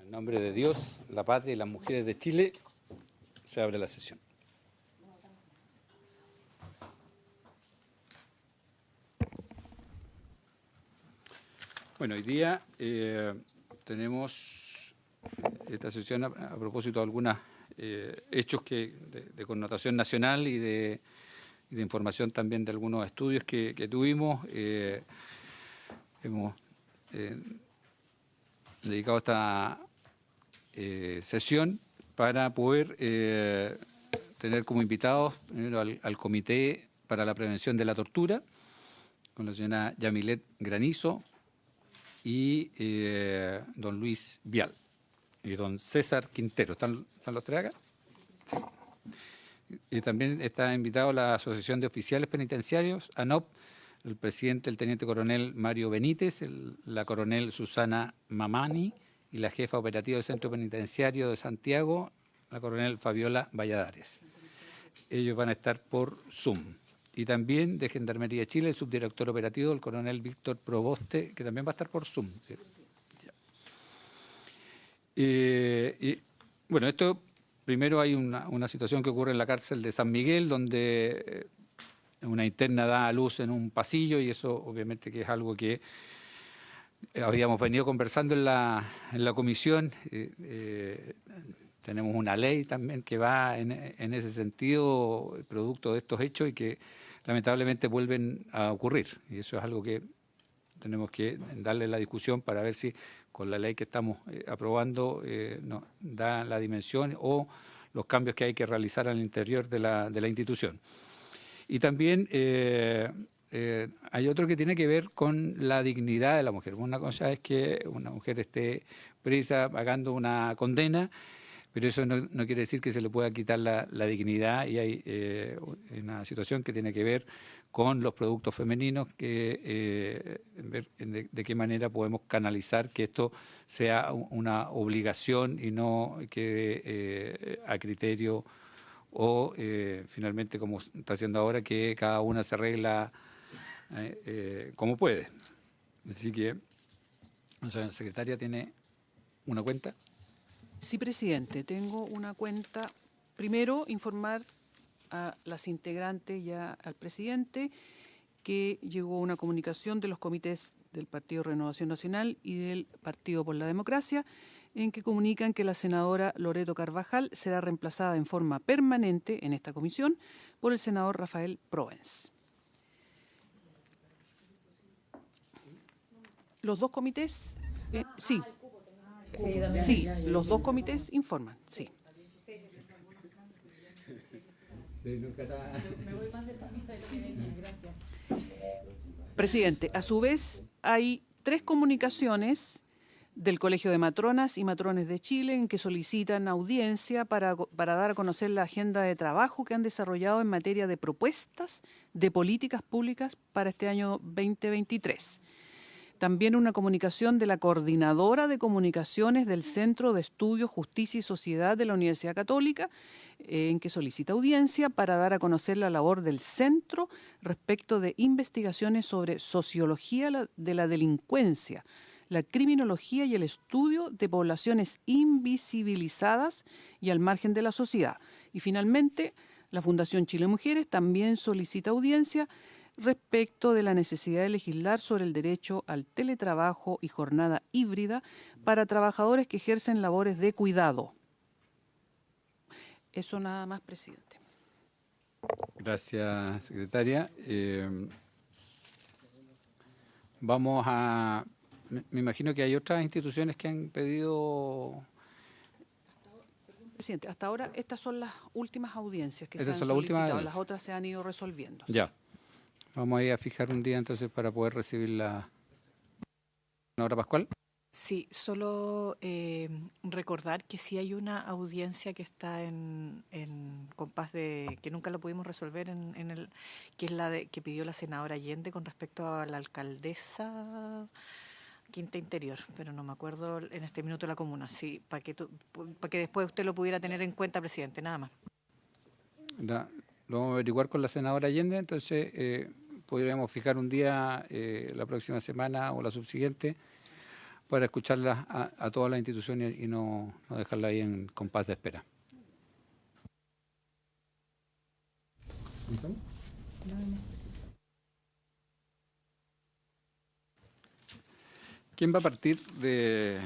En nombre de Dios, la patria y las mujeres de Chile, se abre la sesión. Bueno, hoy día tenemos esta sesión a propósito de algunos hechos de connotación nacional y de información también de algunos estudios que tuvimos. Hemos dedicado esta sesión para poder tener como invitados primero al Comité para la Prevención de la Tortura, con la señora Yamilet Granizo y don Luis Vial y don César Quintero. ¿Están los tres acá? Sí. Y también está invitado la Asociación de Oficiales Penitenciarios, ANOP, el presidente, el teniente coronel Mario Benítez, la coronel Susana Mamani y la jefa operativa del Centro Penitenciario de Santiago, la coronel Fabiola Valladares. Ellos van a estar por Zoom. Y también de Gendarmería de Chile, el subdirector operativo, el coronel Víctor Proboste, que también va a estar por Zoom. ¿Sí? Bueno, esto primero hay una situación que ocurre en la cárcel de San Miguel, donde una interna da a luz en un pasillo, y eso obviamente que es algo que habíamos venido conversando en la comisión. Tenemos una ley también que va en ese sentido, producto de estos hechos, y que lamentablemente vuelven a ocurrir. Y eso es algo que tenemos que darle la discusión para ver si con la ley que estamos aprobando nos da la dimensión o los cambios que hay que realizar al interior de la institución. Y también hay otro que tiene que ver con la dignidad de la mujer. Una cosa es que una mujer esté presa pagando una condena, pero eso no quiere decir que se le pueda quitar la dignidad, y hay una situación que tiene que ver con los productos femeninos, que ver de qué manera podemos canalizar que esto sea una obligación y no quede a criterio o finalmente, como está haciendo ahora, que cada una se arregla como puede. Así que, la señora secretaria tiene una cuenta. Sí, presidente, tengo una cuenta. Primero, informar a las integrantes y al presidente que llegó una comunicación de los comités del Partido Renovación Nacional y del Partido por la Democracia, en que comunican que la senadora Loreto Carvajal será reemplazada en forma permanente en esta comisión por el senador Rafael Provence. Los dos comités, sí. Sí, los dos comités informan, sí. Presidente, a su vez hay 3 comunicaciones del Colegio de Matronas y Matrones de Chile en que solicitan audiencia para dar a conocer la agenda de trabajo que han desarrollado en materia de propuestas de políticas públicas para este año 2023. También una comunicación de la Coordinadora de Comunicaciones del Centro de Estudios, Justicia y Sociedad de la Universidad Católica, en que solicita audiencia para dar a conocer la labor del centro respecto de investigaciones sobre sociología de la delincuencia, la criminología y el estudio de poblaciones invisibilizadas y al margen de la sociedad. Y finalmente, la Fundación Chile Mujeres también solicita audiencia respecto de la necesidad de legislar sobre el derecho al teletrabajo y jornada híbrida para trabajadores que ejercen labores de cuidado. Eso nada más, presidente. Gracias, secretaria. Vamos a... Me imagino que hay otras instituciones que han pedido... Presidente, hasta ahora estas son las últimas audiencias que se han solicitado. solicitado. Las otras se han ido resolviendo. Ya. Vamos a ir a fijar un día entonces para poder recibir la senadora Pascual. Sí, solo recordar que sí hay una audiencia que está en compás de que nunca lo pudimos resolver que es la que pidió la senadora Allende con respecto a la alcaldesa Quinta Interior, pero no me acuerdo en este minuto la comuna. Sí, para que después usted lo pudiera tener en cuenta, presidente, nada más. Lo vamos a averiguar con la senadora Allende, entonces podríamos fijar un día la próxima semana o la subsiguiente para escucharlas a todas las instituciones y no dejarlas ahí en compás de espera. ¿Quién va a partir del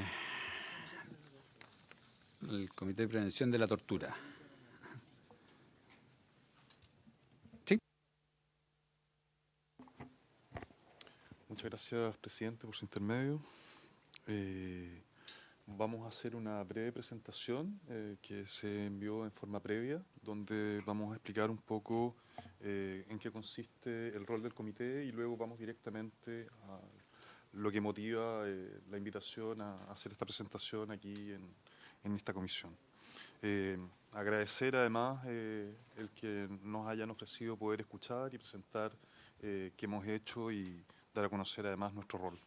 Comité de Prevención de la Tortura? Sí. Muchas gracias, presidente, por su intermedio. Vamos a hacer una breve presentación que se envió en forma previa, donde vamos a explicar un poco en qué consiste el rol del comité y luego vamos directamente a lo que motiva la invitación a hacer esta presentación aquí en esta comisión. Agradecer además el que nos hayan ofrecido poder escuchar y presentar qué hemos hecho y dar a conocer además nuestro rol.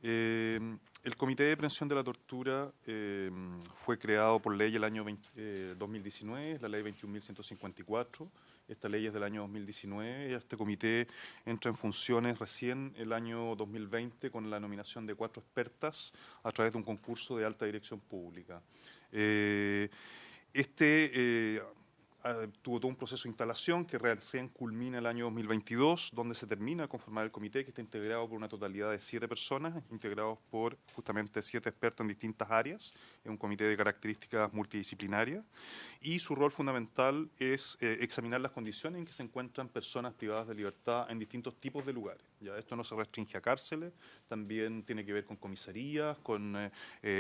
El Comité de Prevención de la Tortura fue creado por ley el año 2019, la ley 21.154. Esta ley es del año 2019 y este comité entra en funciones recién el año 2020 con la nominación de 4 expertas a través de un concurso de alta dirección pública. Tuvo todo un proceso de instalación que recién culmina el año 2022, donde se termina de conformar el comité, que está integrado por una totalidad de 7 personas, integrados por justamente 7 expertos en distintas áreas. Es un comité de características multidisciplinarias y su rol fundamental es examinar las condiciones en que se encuentran personas privadas de libertad en distintos tipos de lugares. Ya esto no se restringe a cárceles, también tiene que ver con comisarías, con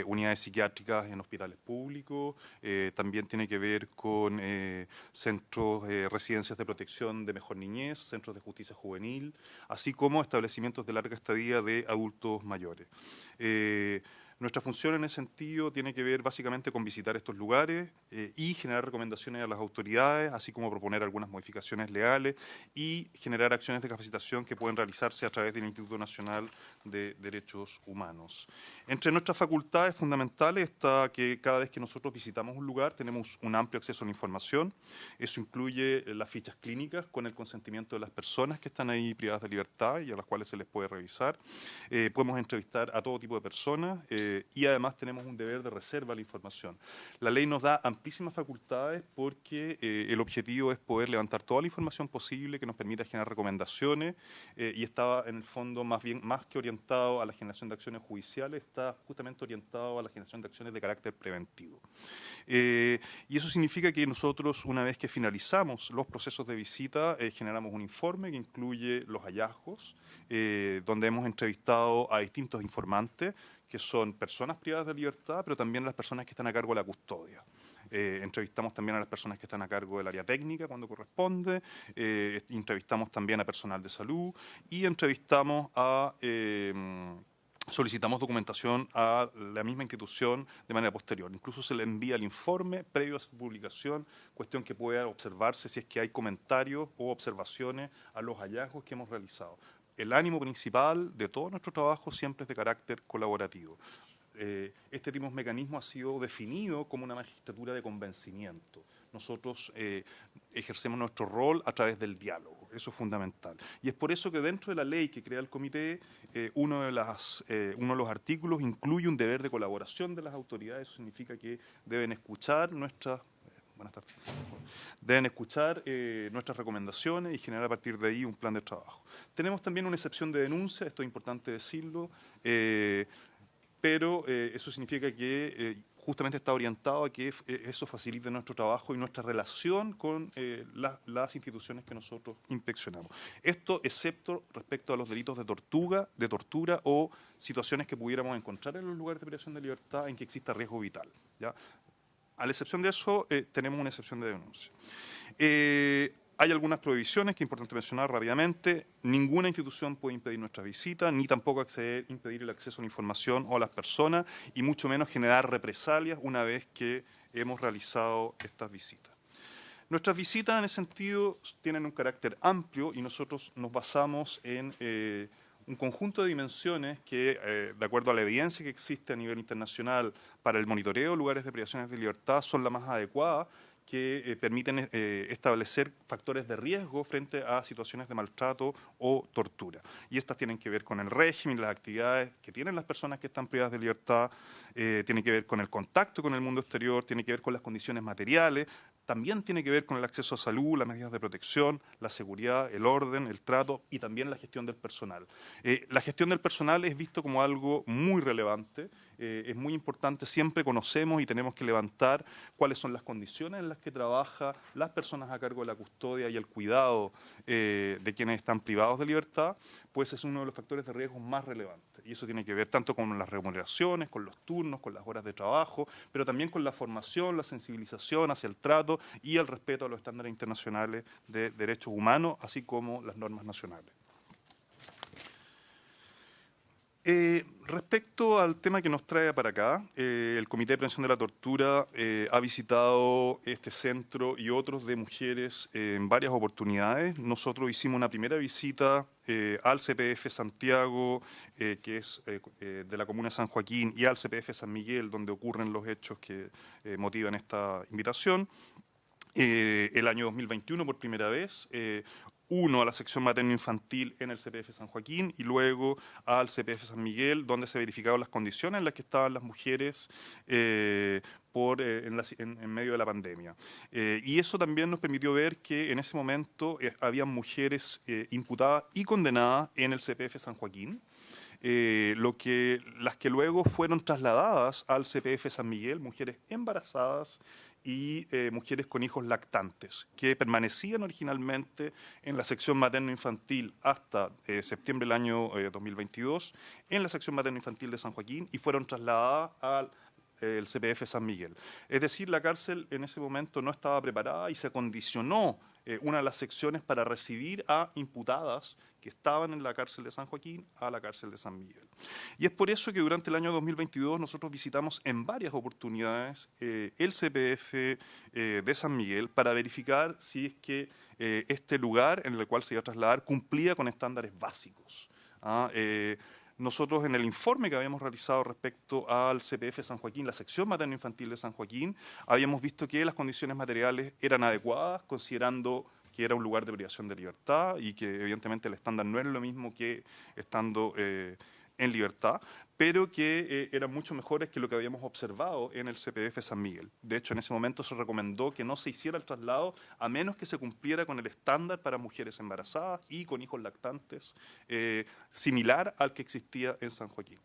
unidades psiquiátricas en hospitales públicos, también tiene que ver con centros, residencias de protección de mejor niñez, centros de justicia juvenil, así como establecimientos de larga estadía de adultos mayores. Nuestra función en ese sentido tiene que ver básicamente con visitar estos lugares y generar recomendaciones a las autoridades, así como proponer algunas modificaciones legales y generar acciones de capacitación que pueden realizarse a través del Instituto Nacional de Derechos Humanos. Entre nuestras facultades fundamentales está que cada vez que nosotros visitamos un lugar tenemos un amplio acceso a la información. Eso incluye las fichas clínicas con el consentimiento de las personas que están ahí privadas de libertad y a las cuales se les puede revisar. Podemos entrevistar a todo tipo de personas y además tenemos un deber de reserva a la información. La ley nos da amplísimas facultades porque el objetivo es poder levantar toda la información posible que nos permita generar recomendaciones y estaba en el fondo más que orientado a la generación de acciones judiciales, está justamente orientado a la generación de acciones de carácter preventivo. Y eso significa que nosotros, una vez que finalizamos los procesos de visita, generamos un informe que incluye los hallazgos, donde hemos entrevistado a distintos informantes, que son personas privadas de libertad, pero también las personas que están a cargo de la custodia. Entrevistamos también a las personas que están a cargo del área técnica cuando corresponde, entrevistamos también a personal de salud y solicitamos documentación a la misma institución de manera posterior. Incluso se le envía el informe previo a su publicación, cuestión que pueda observarse si es que hay comentarios o observaciones a los hallazgos que hemos realizado. El ánimo principal de todo nuestro trabajo siempre es de carácter colaborativo. Este tipo de mecanismo ha sido definido como una magistratura de convencimiento. Nosotros ejercemos nuestro rol a través del diálogo, eso es fundamental. Y es por eso que dentro de la ley que crea el comité, uno de los artículos incluye un deber de colaboración de las autoridades. Eso significa que deben escuchar nuestras recomendaciones y generar a partir de ahí un plan de trabajo. Tenemos también una excepción de denuncia, esto es importante decirlo, pero eso significa que justamente está orientado a que eso facilite nuestro trabajo y nuestra relación con las instituciones que nosotros inspeccionamos. Esto excepto respecto a los delitos de tortura o situaciones que pudiéramos encontrar en los lugares de privación de libertad en que exista riesgo vital, ¿ya? A la excepción de eso, tenemos una excepción de denuncia. Hay algunas prohibiciones que es importante mencionar rápidamente. Ninguna institución puede impedir nuestra visita, ni tampoco impedir el acceso a la información o a las personas, y mucho menos generar represalias una vez que hemos realizado estas visitas. Nuestras visitas, en ese sentido, tienen un carácter amplio y nosotros nos basamos en un conjunto de dimensiones que, de acuerdo a la evidencia que existe a nivel internacional para el monitoreo de lugares de privaciones de libertad, son las más adecuadas, que permiten establecer factores de riesgo frente a situaciones de maltrato o tortura. Y estas tienen que ver con el régimen, las actividades que tienen las personas que están privadas de libertad, tienen que ver con el contacto con el mundo exterior, tiene que ver con las condiciones materiales, también tiene que ver con el acceso a salud, las medidas de protección, la seguridad, el orden, el trato y también la gestión del personal. La gestión del personal es visto como algo muy relevante, es muy importante, siempre conocemos y tenemos que levantar cuáles son las condiciones en las que trabajan las personas a cargo de la custodia y el cuidado de quienes están privados de libertad, pues es uno de los factores de riesgo más relevantes. Y eso tiene que ver tanto con las remuneraciones, con los turnos, con las horas de trabajo, pero también con la formación, la sensibilización hacia el trato y el respeto a los estándares internacionales de derechos humanos, así como las normas nacionales. Respecto al tema que nos trae para acá, el Comité de Prevención de la Tortura ha visitado este centro y otros de mujeres en varias oportunidades. Nosotros hicimos una primera visita al CPF Santiago, que es de la comuna de San Joaquín, y al CPF San Miguel, donde ocurren los hechos que motivan esta invitación. El año 2021 por primera vez, uno a la sección materno-infantil en el CPF San Joaquín y luego al CPF San Miguel, donde se verificaron las condiciones en las que estaban las mujeres en medio de la pandemia. Y eso también nos permitió ver que en ese momento había mujeres imputadas y condenadas en el CPF San Joaquín. Las que luego fueron trasladadas al CPF San Miguel, mujeres embarazadas y mujeres con hijos lactantes, que permanecían originalmente en la sección materno-infantil hasta septiembre del año 2022, en la sección materno-infantil de San Joaquín, y fueron trasladadas al el CPF San Miguel. Es decir, la cárcel en ese momento no estaba preparada y se acondicionó una de las secciones para recibir a imputadas que estaban en la cárcel de San Joaquín a la cárcel de San Miguel. Y es por eso que durante el año 2022 nosotros visitamos en varias oportunidades el CPF de San Miguel para verificar si es que este lugar en el cual se iba a trasladar cumplía con estándares básicos. Nosotros en el informe que habíamos realizado respecto al CPF San Joaquín, la sección materno-infantil de San Joaquín, habíamos visto que las condiciones materiales eran adecuadas, considerando que era un lugar de privación de libertad y que evidentemente el estándar no era lo mismo que estando en libertad, pero que eran mucho mejores que lo que habíamos observado en el CPF San Miguel. De hecho, en ese momento se recomendó que no se hiciera el traslado a menos que se cumpliera con el estándar para mujeres embarazadas y con hijos lactantes, similar al que existía en San Joaquín.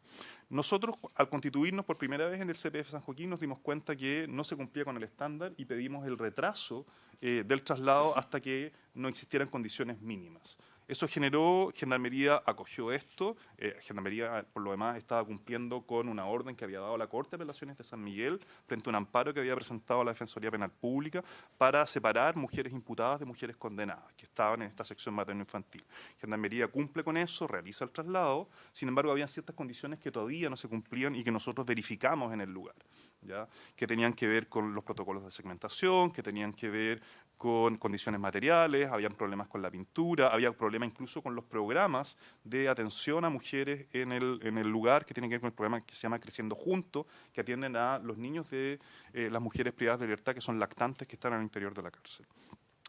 Nosotros, al constituirnos por primera vez en el CPF San Joaquín, nos dimos cuenta que no se cumplía con el estándar y pedimos el retraso del traslado hasta que no existieran condiciones mínimas. Eso generó, Gendarmería acogió esto, Gendarmería por lo demás estaba cumpliendo con una orden que había dado la Corte de Apelaciones de San Miguel frente a un amparo que había presentado la Defensoría Penal Pública para separar mujeres imputadas de mujeres condenadas que estaban en esta sección materno-infantil. Gendarmería cumple con eso, realiza el traslado, sin embargo había ciertas condiciones que todavía no se cumplían y que nosotros verificamos en el lugar, ¿ya? Que tenían que ver con los protocolos de segmentación, que tenían que ver con condiciones materiales, habían problemas con la pintura, había problemas incluso con los programas de atención a mujeres en el lugar, que tienen que ver con el programa que se llama Creciendo Juntos, que atienden a los niños de las mujeres privadas de libertad que son lactantes que están al interior de la cárcel.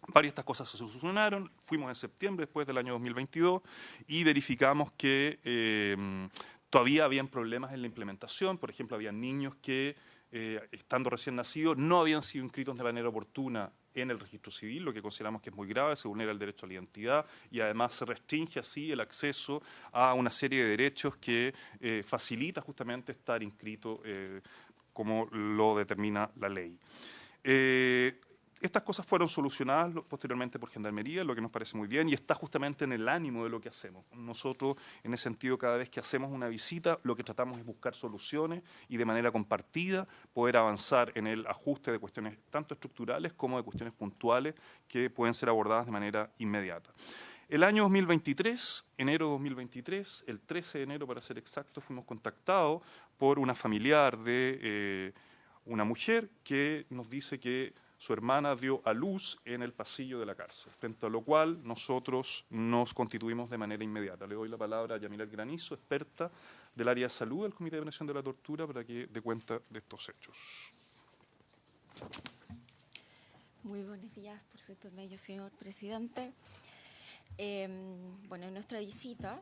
Varias de estas cosas se solucionaron, fuimos en septiembre después del año 2022 y verificamos que todavía habían problemas en la implementación. Por ejemplo, había niños que estando recién nacidos no habían sido inscritos de manera oportuna en el registro civil, lo que consideramos que es muy grave, se vulnera el derecho a la identidad y además se restringe así el acceso a una serie de derechos que facilita justamente estar inscrito como lo determina la ley. Estas cosas fueron solucionadas posteriormente por Gendarmería, lo que nos parece muy bien, y está justamente en el ánimo de lo que hacemos. Nosotros, en ese sentido, cada vez que hacemos una visita, lo que tratamos es buscar soluciones y de manera compartida poder avanzar en el ajuste de cuestiones tanto estructurales como de cuestiones puntuales que pueden ser abordadas de manera inmediata. El año 2023, enero de 2023, el 13 de enero para ser exacto, fuimos contactados por una familiar de una mujer que nos dice que su hermana dio a luz en el pasillo de la cárcel, frente a lo cual nosotros nos constituimos de manera inmediata. Le doy la palabra a Yamilet Granizo, experta del área de salud del Comité de Prevención de la Tortura, para que dé cuenta de estos hechos. Muy buenos días por su intermedio, señor presidente. Bueno, nuestra visita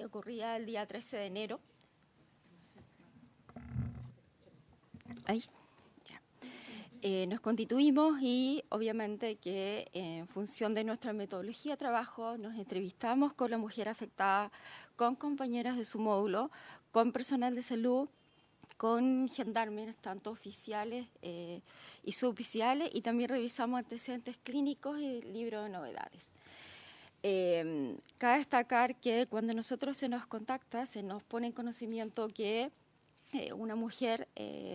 ocurría el día 13 de enero. Ahí. Nos constituimos y obviamente que en función de nuestra metodología de trabajo nos entrevistamos con la mujer afectada, con compañeras de su módulo, con personal de salud, con gendarmes, tanto oficiales y suboficiales, y también revisamos antecedentes clínicos y libro de novedades. Cabe destacar que cuando nosotros se nos contacta, se nos pone en conocimiento que una mujer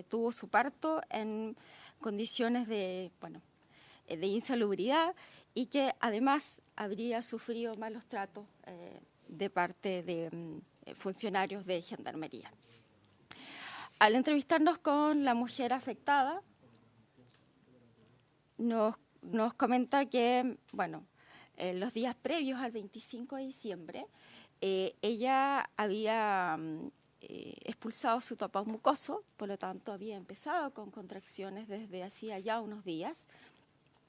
tuvo su parto en condiciones de insalubridad y que además habría sufrido malos tratos de parte de funcionarios de gendarmería. Al entrevistarnos con la mujer afectada, nos comenta que, bueno, los días previos al 25 de diciembre, ella había expulsado su tapón mucoso, por lo tanto había empezado con contracciones desde hacía ya unos días.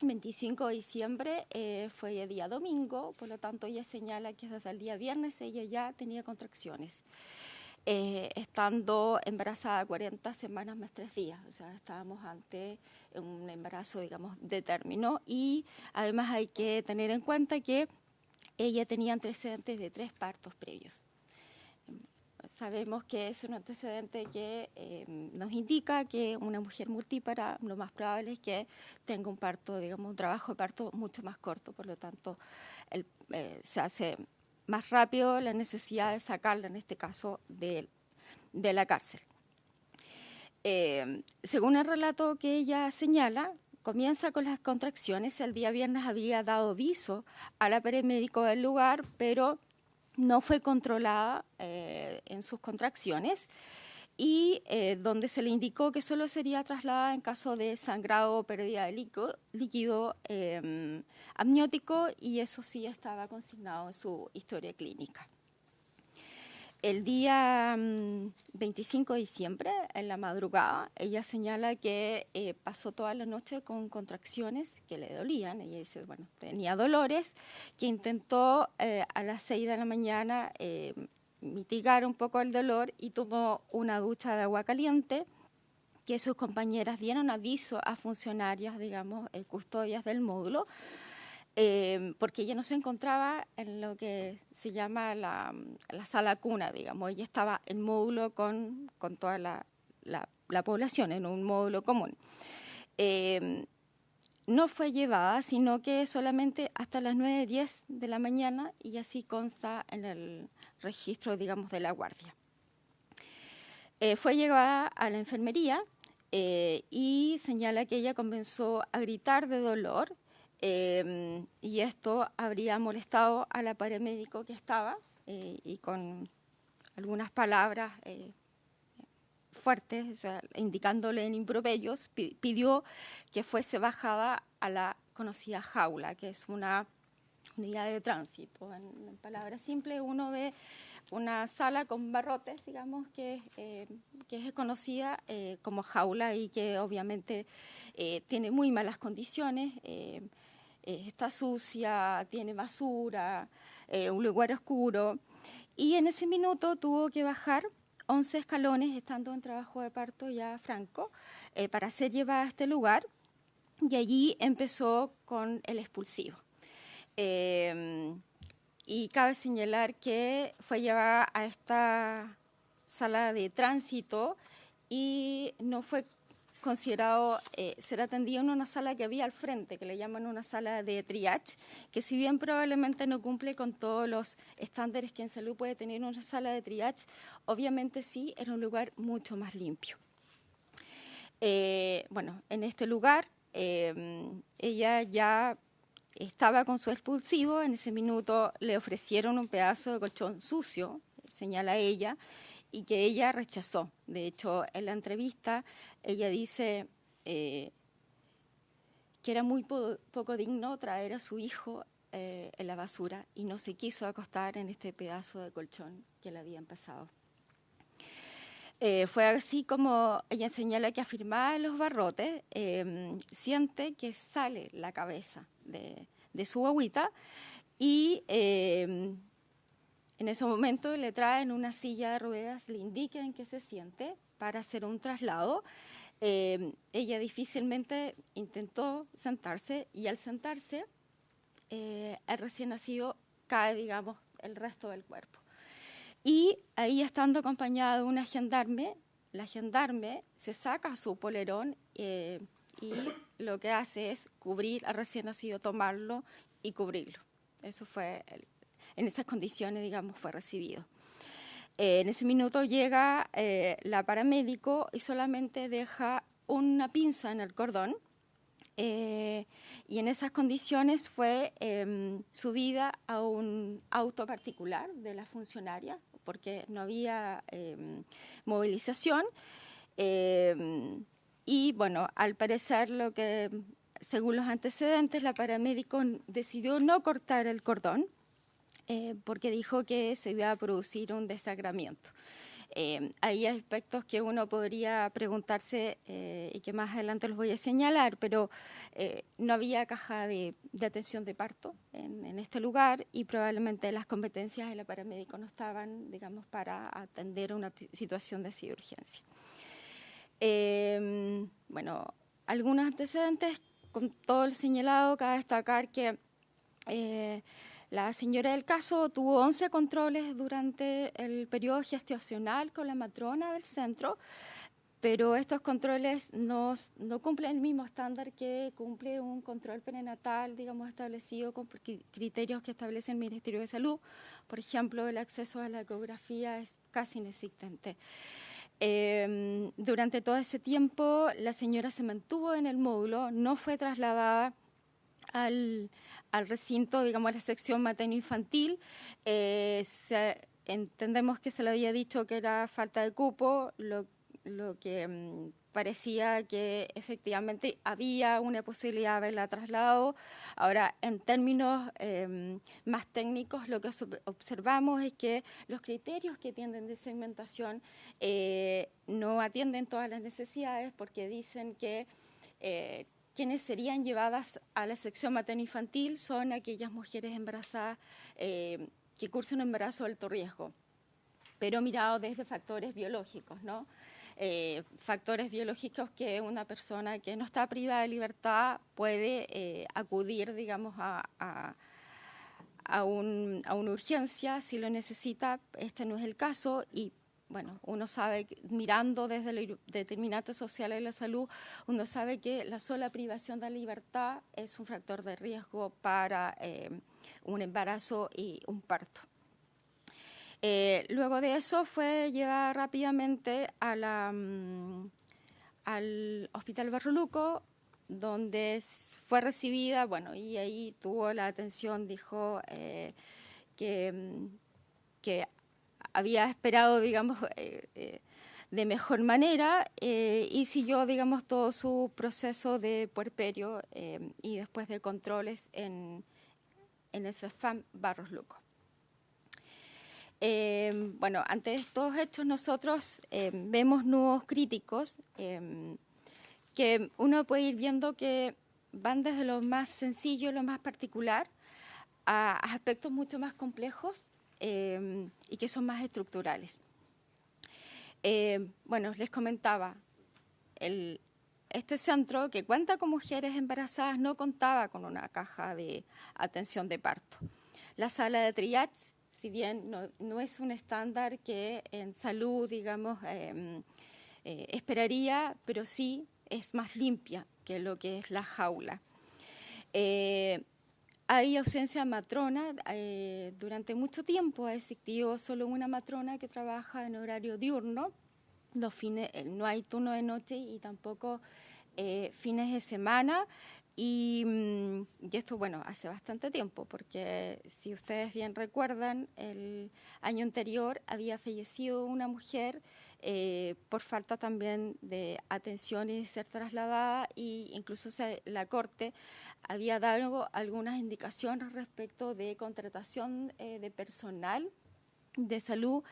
25 de diciembre fue el día domingo, por lo tanto ella señala que desde el día viernes ella ya tenía contracciones. Estando embarazada 40 semanas más 3 días, o sea, estábamos ante un embarazo, digamos, de término, y además hay que tener en cuenta que ella tenía antecedentes de 3 partos previos. Sabemos que es un antecedente que nos indica que una mujer multípara lo más probable es que tenga un parto, digamos, un trabajo de parto mucho más corto, por lo tanto se hace más rápido la necesidad de sacarla, en este caso, de la cárcel. Según el relato que ella señala, comienza con las contracciones. El día viernes había dado aviso al paramédico del lugar, pero no fue controlada en sus contracciones y donde se le indicó que solo sería trasladada en caso de sangrado o pérdida de líquido amniótico, y eso sí estaba consignado en su historia clínica. El día 25 de diciembre, en la madrugada, ella señala que pasó toda la noche con contracciones que le dolían. Ella dice, bueno, tenía dolores, que intentó a las 6 de la mañana mitigar un poco el dolor y tomó una ducha de agua caliente, que sus compañeras dieron aviso a funcionarias, digamos, custodias del módulo, porque ella no se encontraba en lo que se llama la sala cuna, digamos. Ella estaba en módulo con toda la población, en un módulo común. No fue llevada, sino que solamente hasta las 9:10 de la mañana, y así consta en el registro, digamos, de la guardia. Fue llevada a la enfermería y señala que ella comenzó a gritar de dolor, y esto habría molestado a la paramédico que estaba, y con algunas palabras fuertes, o sea, indicándole en improperios, pidió que fuese bajada a la conocida jaula, que es una unidad de tránsito. En palabras simples, uno ve una sala con barrotes, digamos, que es conocida como jaula y que obviamente tiene muy malas condiciones. Está sucia, tiene basura, un lugar oscuro, y en ese minuto tuvo que bajar 11 escalones, estando en trabajo de parto ya franco, para ser llevada a este lugar, y allí empezó con el expulsivo. Y cabe señalar que fue llevada a esta sala de tránsito y no fue considerado ser atendido en una sala que había al frente, que le llaman una sala de triage, que si bien probablemente no cumple con todos los estándares que en salud puede tener una sala de triage, obviamente sí era un lugar mucho más limpio. Bueno, en este lugar ella ya estaba con su expulsivo. En ese minuto le ofrecieron un pedazo de colchón sucio, señala ella, y que ella rechazó. De hecho, en la entrevista, ella dice que era muy poco digno traer a su hijo en la basura y no se quiso acostar en este pedazo de colchón que le habían pasado. Fue así como ella señala que afirmaba en los barrotes, siente que sale la cabeza de su guagüita y en ese momento le traen una silla de ruedas, le indican que se siente para hacer un traslado. Ella difícilmente intentó sentarse y al sentarse el recién nacido cae, digamos, el resto del cuerpo. Y ahí, estando acompañada de una gendarme, la gendarme se saca su polerón y lo que hace es cubrir al recién nacido, tomarlo y cubrirlo. Eso fue, en esas condiciones, digamos, fue recibido. En ese minuto llega la paramédico y solamente deja una pinza en el cordón. Y en esas condiciones fue subida a un auto particular de la funcionaria, porque no había movilización. Y bueno, al parecer, según los antecedentes, la paramédico decidió no cortar el cordón, porque dijo que se iba a producir un desangramiento. Hay aspectos que uno podría preguntarse y que más adelante los voy a señalar, pero no había caja de atención de parto en este lugar y probablemente las competencias de la paramédico no estaban, digamos, para atender una situación de así de urgencia. Bueno, algunos antecedentes, con todo el señalado, cabe destacar que la señora del caso tuvo 11 controles durante el periodo gestacional con la matrona del centro, pero estos controles no cumplen el mismo estándar que cumple un control perinatal, digamos, establecido con criterios que establece el Ministerio de Salud. Por ejemplo, el acceso a la ecografía es casi inexistente. Durante todo ese tiempo, la señora se mantuvo en el módulo, no fue trasladada al recinto, digamos, a la sección materno-infantil. Entendemos que se le había dicho que era falta de cupo, lo que parecía que efectivamente había una posibilidad de haberla trasladado. Ahora, en términos más técnicos, lo que observamos es que los criterios que tienden de segmentación no atienden todas las necesidades, porque dicen que quienes serían llevadas a la sección materno-infantil son aquellas mujeres embarazadas que cursan un embarazo de alto riesgo, pero mirado desde factores biológicos, ¿no? Factores biológicos que una persona que no está privada de libertad puede acudir, digamos, a una urgencia si lo necesita. Este no es el caso y bueno, uno sabe, mirando desde los determinantes sociales de la salud, uno sabe que la sola privación de la libertad es un factor de riesgo para un embarazo y un parto. Luego de eso fue llevada rápidamente al Hospital Barro Luco, donde fue recibida, bueno, y ahí tuvo la atención, dijo que había esperado, digamos, de mejor manera y siguió, digamos, todo su proceso de puerperio y después de controles en el CEFAM Barros Luco. Bueno, ante estos hechos nosotros vemos nudos críticos que uno puede ir viendo que van desde lo más sencillo, lo más particular, a aspectos mucho más complejos y que son más estructurales. Bueno, les comentaba, este centro que cuenta con mujeres embarazadas no contaba con una caja de atención de parto. La sala de triage, si bien no es un estándar que en salud, digamos, esperaría, pero sí es más limpia que lo que es la jaula. Hay ausencia matrona. Durante mucho tiempo ha existido solo una matrona que trabaja en horario diurno. Los fines, no hay turno de noche y tampoco fines de semana. Y esto, bueno, hace bastante tiempo, porque si ustedes bien recuerdan, el año anterior había fallecido una mujer por falta también de atención y de ser trasladada, y incluso la Corte había dado algunas indicaciones respecto de contratación de personal de salud,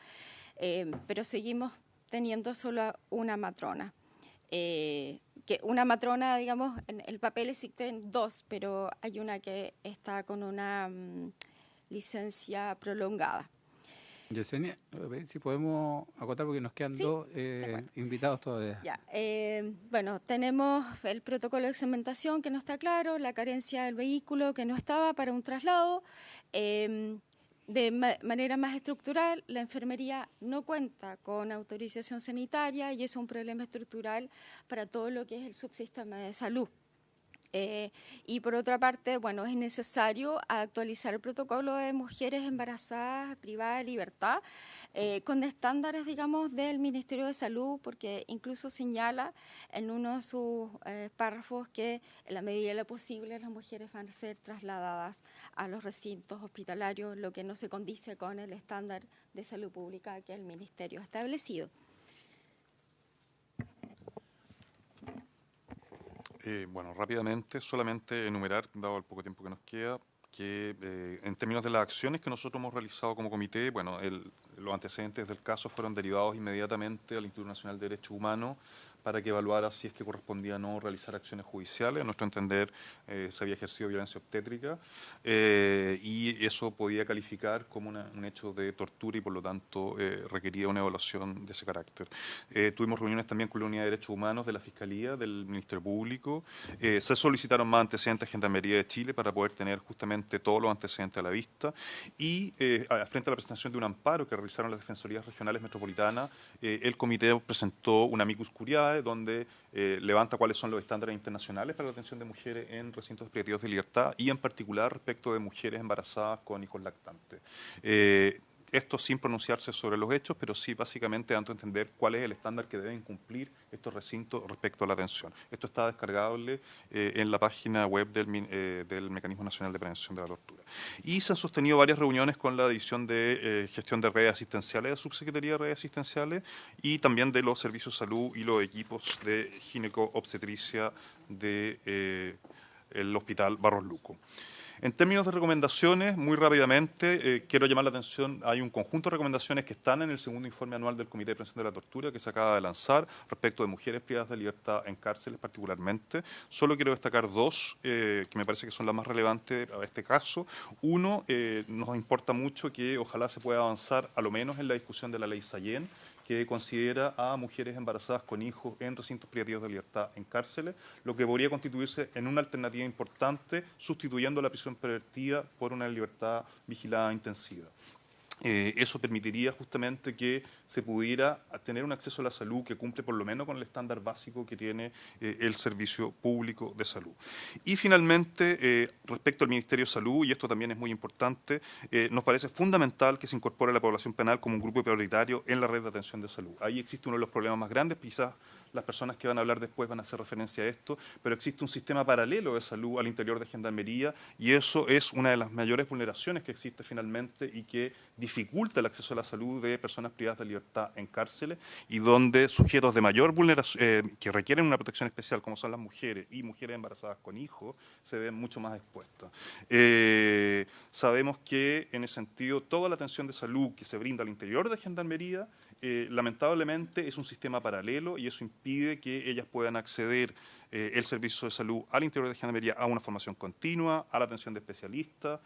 pero seguimos teniendo solo una matrona. Que una matrona, digamos, en el papel existen dos, pero hay una que está con una licencia prolongada. Yesenia, a ver si podemos acotar porque nos quedan Sí, dos de acuerdo. invitados todavía. Ya, bueno, tenemos el protocolo de cementación que no está claro, la carencia del vehículo que no estaba para un traslado. De manera más estructural, la enfermería no cuenta con autorización sanitaria y es un problema estructural para todo lo que es el subsistema de salud. Y por otra parte, bueno, es necesario actualizar el protocolo de mujeres embarazadas privadas de libertad con estándares, digamos, del Ministerio de Salud, porque incluso señala en uno de sus párrafos que en la medida de lo posible las mujeres van a ser trasladadas a los recintos hospitalarios, lo que no se condice con el estándar de salud pública que el Ministerio ha establecido. Bueno, rápidamente, solamente enumerar, dado el poco tiempo que nos queda, que en términos de las acciones que nosotros hemos realizado como comité, bueno, los antecedentes del caso fueron derivados inmediatamente al Instituto Nacional de Derechos Humanos para que evaluara si es que correspondía o no realizar acciones judiciales. A nuestro entender, se había ejercido violencia obstétrica y eso podía calificar como un hecho de tortura y, por lo tanto, requería una evaluación de ese carácter. Tuvimos reuniones también con la Unidad de Derechos Humanos de la Fiscalía, del Ministerio Público. Se solicitaron más antecedentes a Gendarmería de Chile para poder tener justamente todos los antecedentes a la vista. Y frente a la presentación de un amparo que realizaron las Defensorías Regionales Metropolitanas, el comité presentó una amicus curiae donde levanta cuáles son los estándares internacionales para la atención de mujeres en recintos privativos de libertad y en particular respecto de mujeres embarazadas con hijos lactantes. Esto sin pronunciarse sobre los hechos, pero sí básicamente dando a entender cuál es el estándar que deben cumplir estos recintos respecto a la atención. Esto está descargable en la página web del Mecanismo Nacional de Prevención de la Tortura. Y se han sostenido varias reuniones con la División de Gestión de Redes Asistenciales de la Subsecretaría de Redes Asistenciales y también de los servicios de salud y los equipos de gineco-obstetricia del Hospital Barros Luco. En términos de recomendaciones, muy rápidamente, quiero llamar la atención, hay un conjunto de recomendaciones que están en el segundo informe anual del Comité de Prevención de la Tortura que se acaba de lanzar respecto de mujeres privadas de libertad en cárceles particularmente. Solo quiero destacar dos que me parece que son las más relevantes a este caso. Uno, nos importa mucho que ojalá se pueda avanzar a lo menos en la discusión de la ley Sallén, que considera a mujeres embarazadas con hijos en recintos privativos de libertad en cárceles, lo que podría constituirse en una alternativa importante, sustituyendo la prisión preventiva por una libertad vigilada intensiva. Eso permitiría justamente que se pudiera tener un acceso a la salud que cumple por lo menos con el estándar básico que tiene el servicio público de salud. Y finalmente, respecto al Ministerio de Salud, y esto también es muy importante, nos parece fundamental que se incorpore a la población penal como un grupo prioritario en la red de atención de salud. Ahí existe uno de los problemas más grandes, quizás las personas que van a hablar después van a hacer referencia a esto, pero existe un sistema paralelo de salud al interior de Gendarmería y eso es una de las mayores vulneraciones que existe finalmente y que dificulta el acceso a la salud de personas privadas de libertad en cárceles y donde sujetos de mayor vulneración, que requieren una protección especial, como son las mujeres y mujeres embarazadas con hijos, se ven mucho más expuestas. Sabemos que, en ese sentido, toda la atención de salud que se brinda al interior de Gendarmería lamentablemente es un sistema paralelo y eso impide que ellas puedan acceder el servicio de salud al interior de Gendarmería a una formación continua, a la atención de especialistas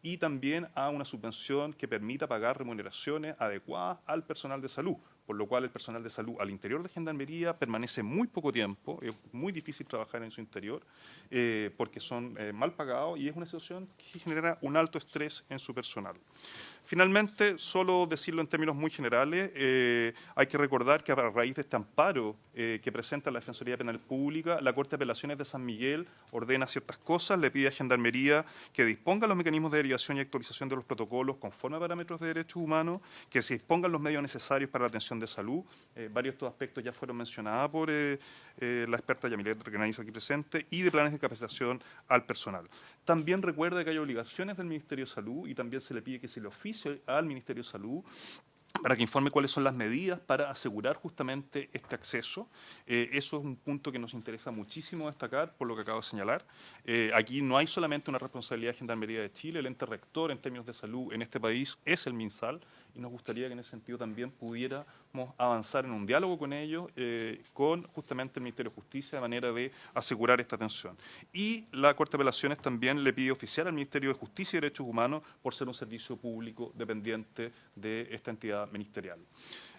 y también a una subvención que permita pagar remuneraciones adecuadas al personal de salud, por lo cual el personal de salud al interior de Gendarmería permanece muy poco tiempo, es muy difícil trabajar en su interior porque son mal pagados y es una situación que genera un alto estrés en su personal. Finalmente, solo decirlo en términos muy generales, hay que recordar que a raíz de este amparo que presenta la Defensoría Penal Pública, la Corte de Apelaciones de San Miguel ordena ciertas cosas, le pide a Gendarmería que disponga los mecanismos de derivación y actualización de los protocolos conforme a parámetros de derechos humanos, que se dispongan los medios necesarios para la atención de salud. Varios de estos aspectos ya fueron mencionados por la experta Yamilet Requenaizo aquí presente, y de planes de capacitación al personal. También recuerda que hay obligaciones del Ministerio de Salud y también se le pide que se le oficie al Ministerio de Salud para que informe cuáles son las medidas para asegurar justamente este acceso. Eso es un punto que nos interesa muchísimo destacar, por lo que acabo de señalar. Aquí no hay solamente una responsabilidad de Gendarmería de Chile, el ente rector en términos de salud en este país es el MinSal, y nos gustaría que en ese sentido también pudiéramos avanzar en un diálogo con ellos, con justamente el Ministerio de Justicia, de manera de asegurar esta atención. Y la Corte de Apelaciones también le pide oficiar al Ministerio de Justicia y Derechos Humanos por ser un servicio público dependiente de esta entidad ministerial.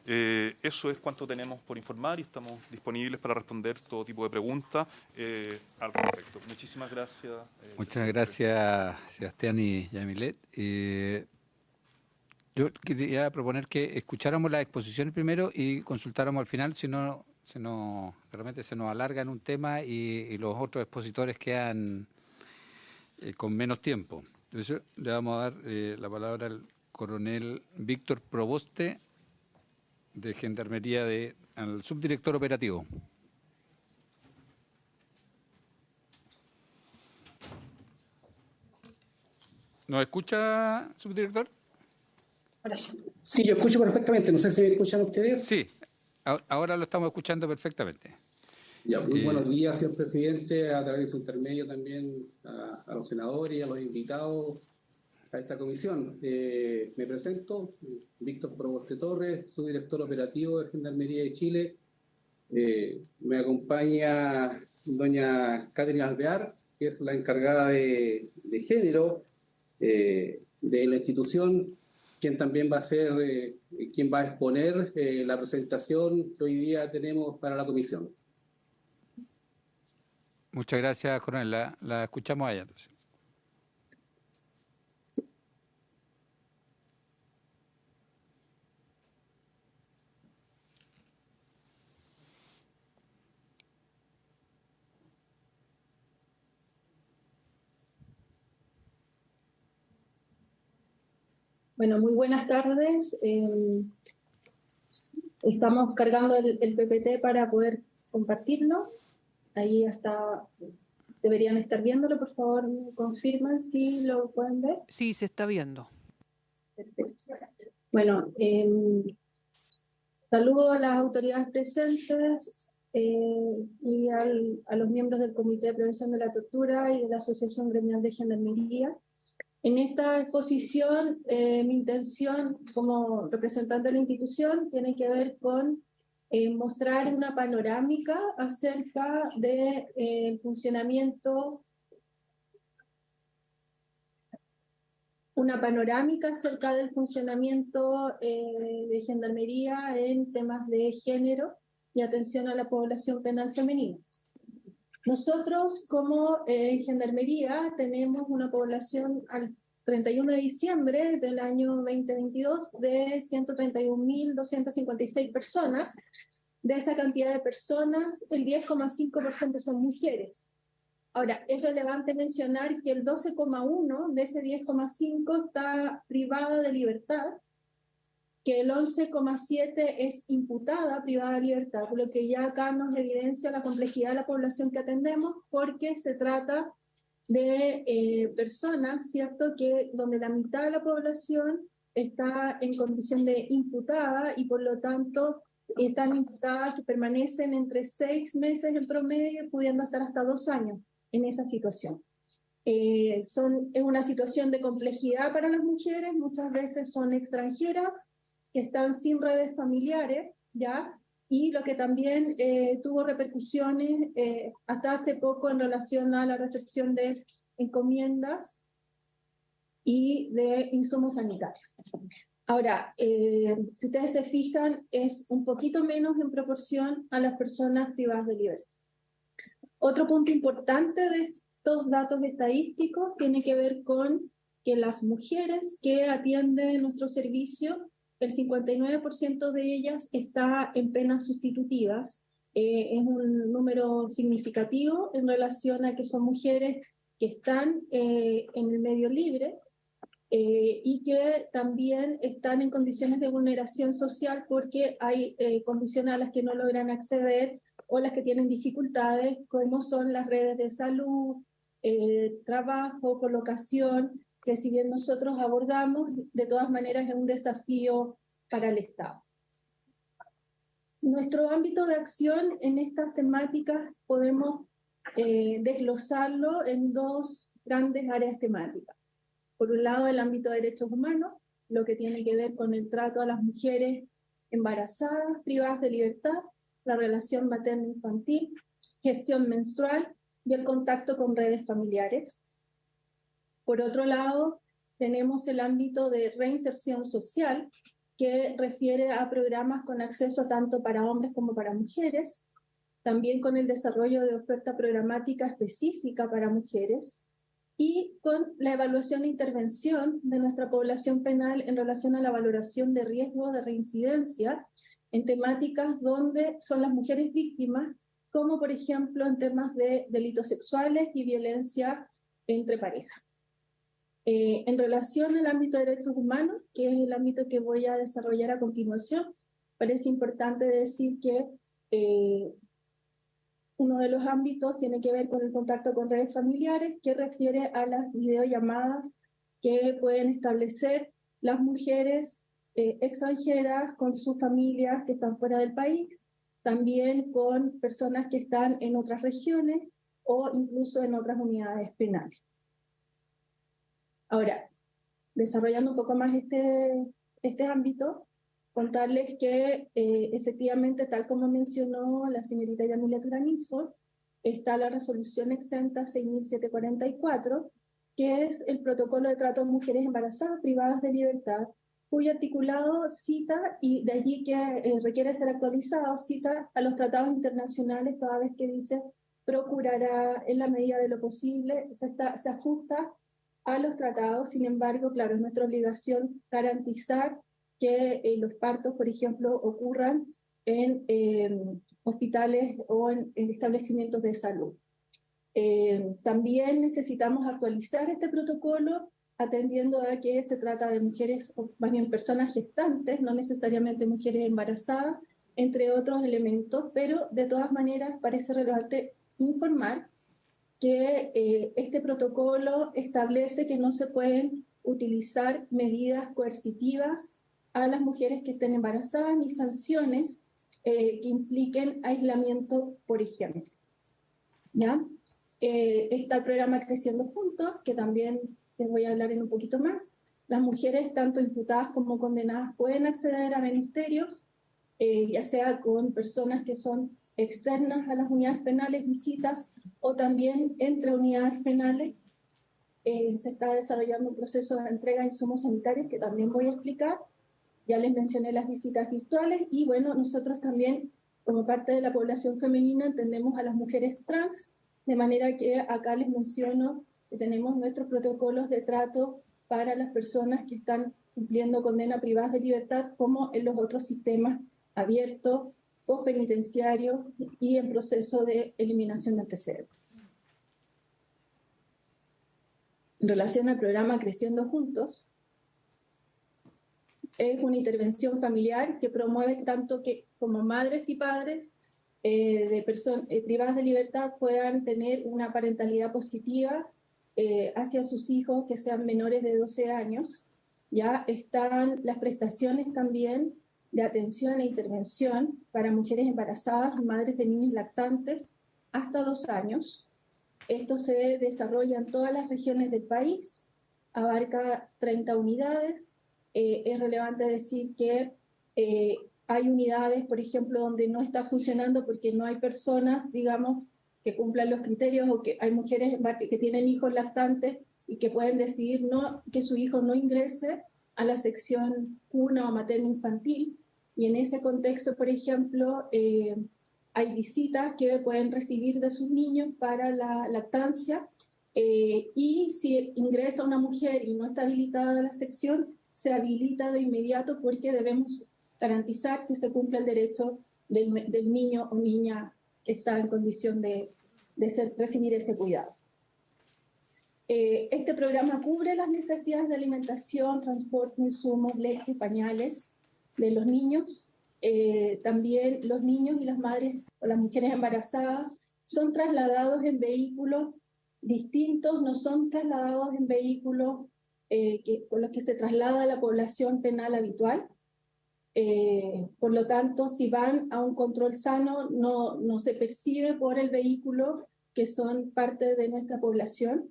Eso es cuanto tenemos por informar y estamos disponibles para responder todo tipo de preguntas al respecto. Muchísimas gracias. Muchas gracias, Sebastián y Yamilet. Yo quería proponer que escucháramos las exposiciones primero y consultáramos al final, si no, realmente se nos alarga en un tema y los otros expositores quedan con menos tiempo. Entonces, le vamos a dar la palabra al coronel Víctor Proboste, de Gendarmería, al subdirector operativo. ¿Nos escucha, subdirector? Sí, yo escucho perfectamente. No sé si me escuchan ustedes. Sí, ahora lo estamos escuchando perfectamente. Ya, muy buenos días, señor presidente, a través de su intermedio también a los senadores y a los invitados a esta comisión. Me presento, Víctor Proboste Torres, subdirector operativo de Gendarmería de Chile. Me acompaña doña Catherine Alvear, que es la encargada de género de la institución, quien también va a ser quien va a exponer la presentación que hoy día tenemos para la comisión. Muchas gracias, coronel. La escuchamos allá entonces. Bueno, muy buenas tardes. Estamos cargando el PPT para poder compartirlo. Ahí hasta deberían estar viéndolo, por favor, me confirman si lo pueden ver. Sí, se está viendo. Perfecto. Bueno, saludo a las autoridades presentes y a los miembros del Comité de Prevención de la Tortura y de la Asociación Gremial de Gendarmería. En esta exposición, mi intención como representante de la institución tiene que ver con mostrar una panorámica acerca del funcionamiento, de Gendarmería en temas de género y atención a la población penal femenina. Nosotros como Gendarmería tenemos una población al 31 de diciembre del año 2022 de 131.256 personas. De esa cantidad de personas, el 10,5% son mujeres. Ahora, es relevante mencionar que el 12,1% de ese 10,5% está privada de libertad, que el 11,7% es imputada, privada de libertad, por lo que ya acá nos evidencia la complejidad de la población que atendemos, porque se trata de personas, ¿cierto?, que donde la mitad de la población está en condición de imputada y por lo tanto están imputadas que permanecen entre 6 meses en promedio, pudiendo estar hasta 2 años en esa situación. Es una situación de complejidad para las mujeres, muchas veces son extranjeras, que están sin redes familiares, ¿ya? Y lo que también tuvo repercusiones hasta hace poco en relación a la recepción de encomiendas y de insumos sanitarios. Ahora, si ustedes se fijan, es un poquito menos en proporción a las personas privadas de libertad. Otro punto importante de estos datos estadísticos tiene que ver con que las mujeres que atienden nuestro servicio, el 59% de ellas está en penas sustitutivas. Es un número significativo en relación a que son mujeres que están en el medio libre y que también están en condiciones de vulneración social porque hay condiciones a las que no logran acceder o las que tienen dificultades, como son las redes de salud, trabajo, colocación, que si bien nosotros abordamos, de todas maneras es un desafío para el Estado. Nuestro ámbito de acción en estas temáticas podemos desglosarlo en 2 grandes áreas temáticas. Por un lado, el ámbito de derechos humanos, lo que tiene que ver con el trato a las mujeres embarazadas, privadas de libertad, la relación materno-infantil, gestión menstrual y el contacto con redes familiares. Por otro lado, tenemos el ámbito de reinserción social, que refiere a programas con acceso tanto para hombres como para mujeres, también con el desarrollo de oferta programática específica para mujeres, y con la evaluación e intervención de nuestra población penal en relación a la valoración de riesgo de reincidencia en temáticas donde son las mujeres víctimas, como por ejemplo en temas de delitos sexuales y violencia entre parejas. En relación al ámbito de derechos humanos, que es el ámbito que voy a desarrollar a continuación, parece importante decir que uno de los ámbitos tiene que ver con el contacto con redes familiares, que refiere a las videollamadas que pueden establecer las mujeres extranjeras con sus familias que están fuera del país, también con personas que están en otras regiones o incluso en otras unidades penales. Ahora, desarrollando un poco más este ámbito, contarles que efectivamente, tal como mencionó la señorita Yamilet Granizo, está la resolución exenta 6.744, que es el protocolo de trato a mujeres embarazadas privadas de libertad, cuyo articulado cita, y de allí que requiere ser actualizado, cita a los tratados internacionales toda vez que dice procurará en la medida de lo posible, se ajusta a los tratados. Sin embargo, claro, es nuestra obligación garantizar que los partos, por ejemplo, ocurran en hospitales o en establecimientos de salud. También necesitamos actualizar este protocolo atendiendo a que se trata de mujeres, o más bien personas gestantes, no necesariamente mujeres embarazadas, entre otros elementos, pero de todas maneras parece relevante informar que este protocolo establece que no se pueden utilizar medidas coercitivas a las mujeres que estén embarazadas ni sanciones que impliquen aislamiento, por ejemplo. ¿Ya? Está el programa Creciendo Juntos, que también les voy a hablar en un poquito más. Las mujeres, tanto imputadas como condenadas, pueden acceder a ministerios, ya sea con personas que son externas a las unidades penales, visitas, o también entre unidades penales. Se está desarrollando un proceso de entrega de insumos sanitarios que también voy a explicar. Ya les mencioné las visitas virtuales y bueno, nosotros también, como parte de la población femenina, entendemos a las mujeres trans, de manera que acá les menciono que tenemos nuestros protocolos de trato para las personas que están cumpliendo condena privadas de libertad, como en los otros sistemas abiertos, postpenitenciarios y en proceso de eliminación de antecedentes. En relación al programa Creciendo Juntos, es una intervención familiar que promueve tanto que como madres y padres de personas privadas de libertad puedan tener una parentalidad positiva hacia sus hijos que sean menores de 12 años. Ya están las prestaciones también de atención e intervención para mujeres embarazadas y madres de niños lactantes hasta 2 años. Esto se desarrolla en todas las regiones del país, abarca 30 unidades. Es relevante decir que hay unidades, por ejemplo, donde no está funcionando porque no hay personas, digamos, que cumplan los criterios, o que hay mujeres que tienen hijos lactantes y que pueden decidir que su hijo no ingrese a la sección cuna o materno-infantil. Y en ese contexto, por ejemplo, hay visitas que pueden recibir de sus niños para la lactancia, y si ingresa una mujer y no está habilitada la sección, se habilita de inmediato porque debemos garantizar que se cumpla el derecho del niño o niña que está en condición de recibir ese cuidado. Este programa cubre las necesidades de alimentación, transporte, insumos, leche, pañales de los niños. También los niños y las madres o las mujeres embarazadas son trasladados en vehículos distintos, no son trasladados en vehículos con los que se traslada la población penal habitual. Por lo tanto, si van a un control sano, no se percibe por el vehículo que son parte de nuestra población.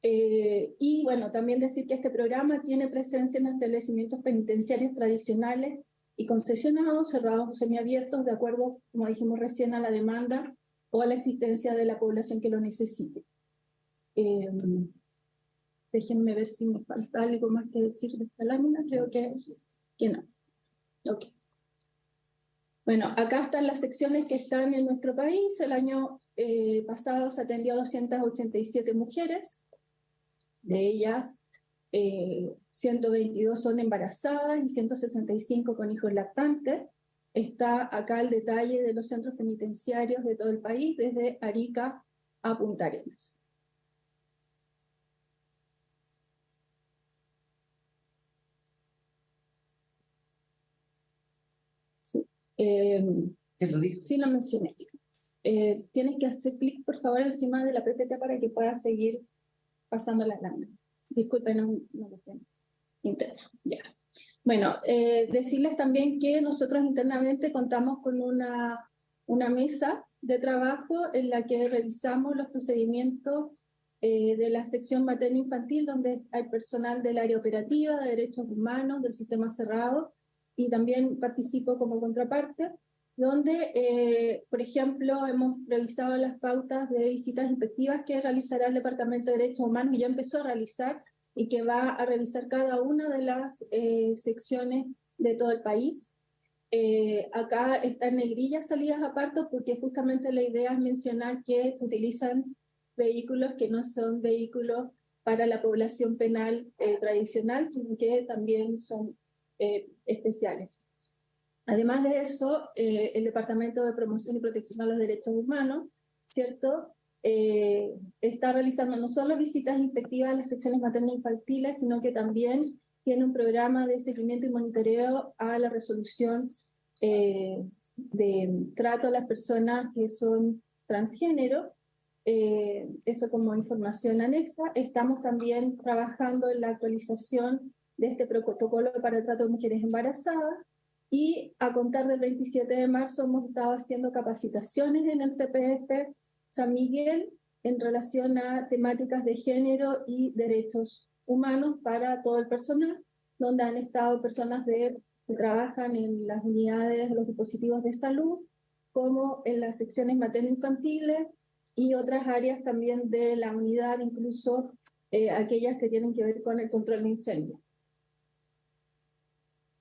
Y bueno, también decir que este programa tiene presencia en establecimientos penitenciarios tradicionales y concesionados, cerrados o semiabiertos, de acuerdo, como dijimos recién, a la demanda o a la existencia de la población que lo necesite. Déjenme ver si me falta algo más que decir de esta lámina, creo que no. Ok. Bueno, acá están las secciones que están en nuestro país. El año pasado se atendió a 287 mujeres. De ellas, 122 son embarazadas y 165 con hijos lactantes. Está acá el detalle de los centros penitenciarios de todo el país, desde Arica a Punta Arenas. Sí, lo dijo? Sí lo mencioné. Tienes que hacer clic, por favor, encima de la PPT para que puedas seguir pasando las láminas. Disculpen, no lo tengo. Interna, ya. Bueno, decirles también que nosotros internamente contamos con una mesa de trabajo en la que revisamos los procedimientos de la sección materno-infantil, donde hay personal del área operativa, de derechos humanos, del sistema cerrado, y también participo como contraparte, donde, por ejemplo, hemos revisado las pautas de visitas inspectivas que realizará el Departamento de Derechos Humanos y ya empezó a realizar, y que va a revisar cada una de las secciones de todo el país. Acá está en negrilla salidas a parto, porque justamente la idea es mencionar que se utilizan vehículos que no son vehículos para la población penal tradicional, sino que también son especiales. Además de eso, el Departamento de Promoción y Protección a los Derechos Humanos, ¿cierto?, está realizando no solo visitas inspectivas a las secciones materno-infantiles, sino que también tiene un programa de seguimiento y monitoreo a la resolución de trato a las personas que son transgénero. Eso como información anexa. Estamos también trabajando en la actualización de este protocolo para el trato de mujeres embarazadas, y a contar del 27 de marzo hemos estado haciendo capacitaciones en el CPF San Miguel en relación a temáticas de género y derechos humanos para todo el personal, donde han estado personas que trabajan en las unidades de los dispositivos de salud, como en las secciones materno-infantiles y otras áreas también de la unidad, incluso aquellas que tienen que ver con el control de incendios.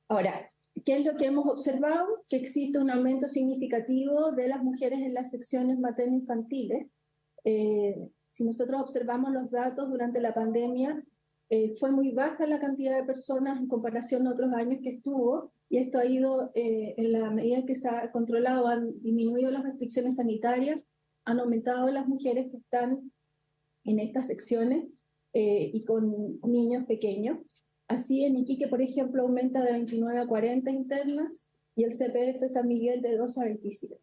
Ahora, ¿qué es lo que hemos observado? Que existe un aumento significativo de las mujeres en las secciones materno-infantiles. Si nosotros observamos los datos durante la pandemia, fue muy baja la cantidad de personas en comparación a otros años que estuvo, y esto ha ido, en la medida que se ha controlado, han disminuido las restricciones sanitarias, han aumentado las mujeres que están en estas secciones y con niños pequeños. Así, en Iquique, por ejemplo, aumenta de 29 a 40 internas y el CPF San Miguel de 2 a 27.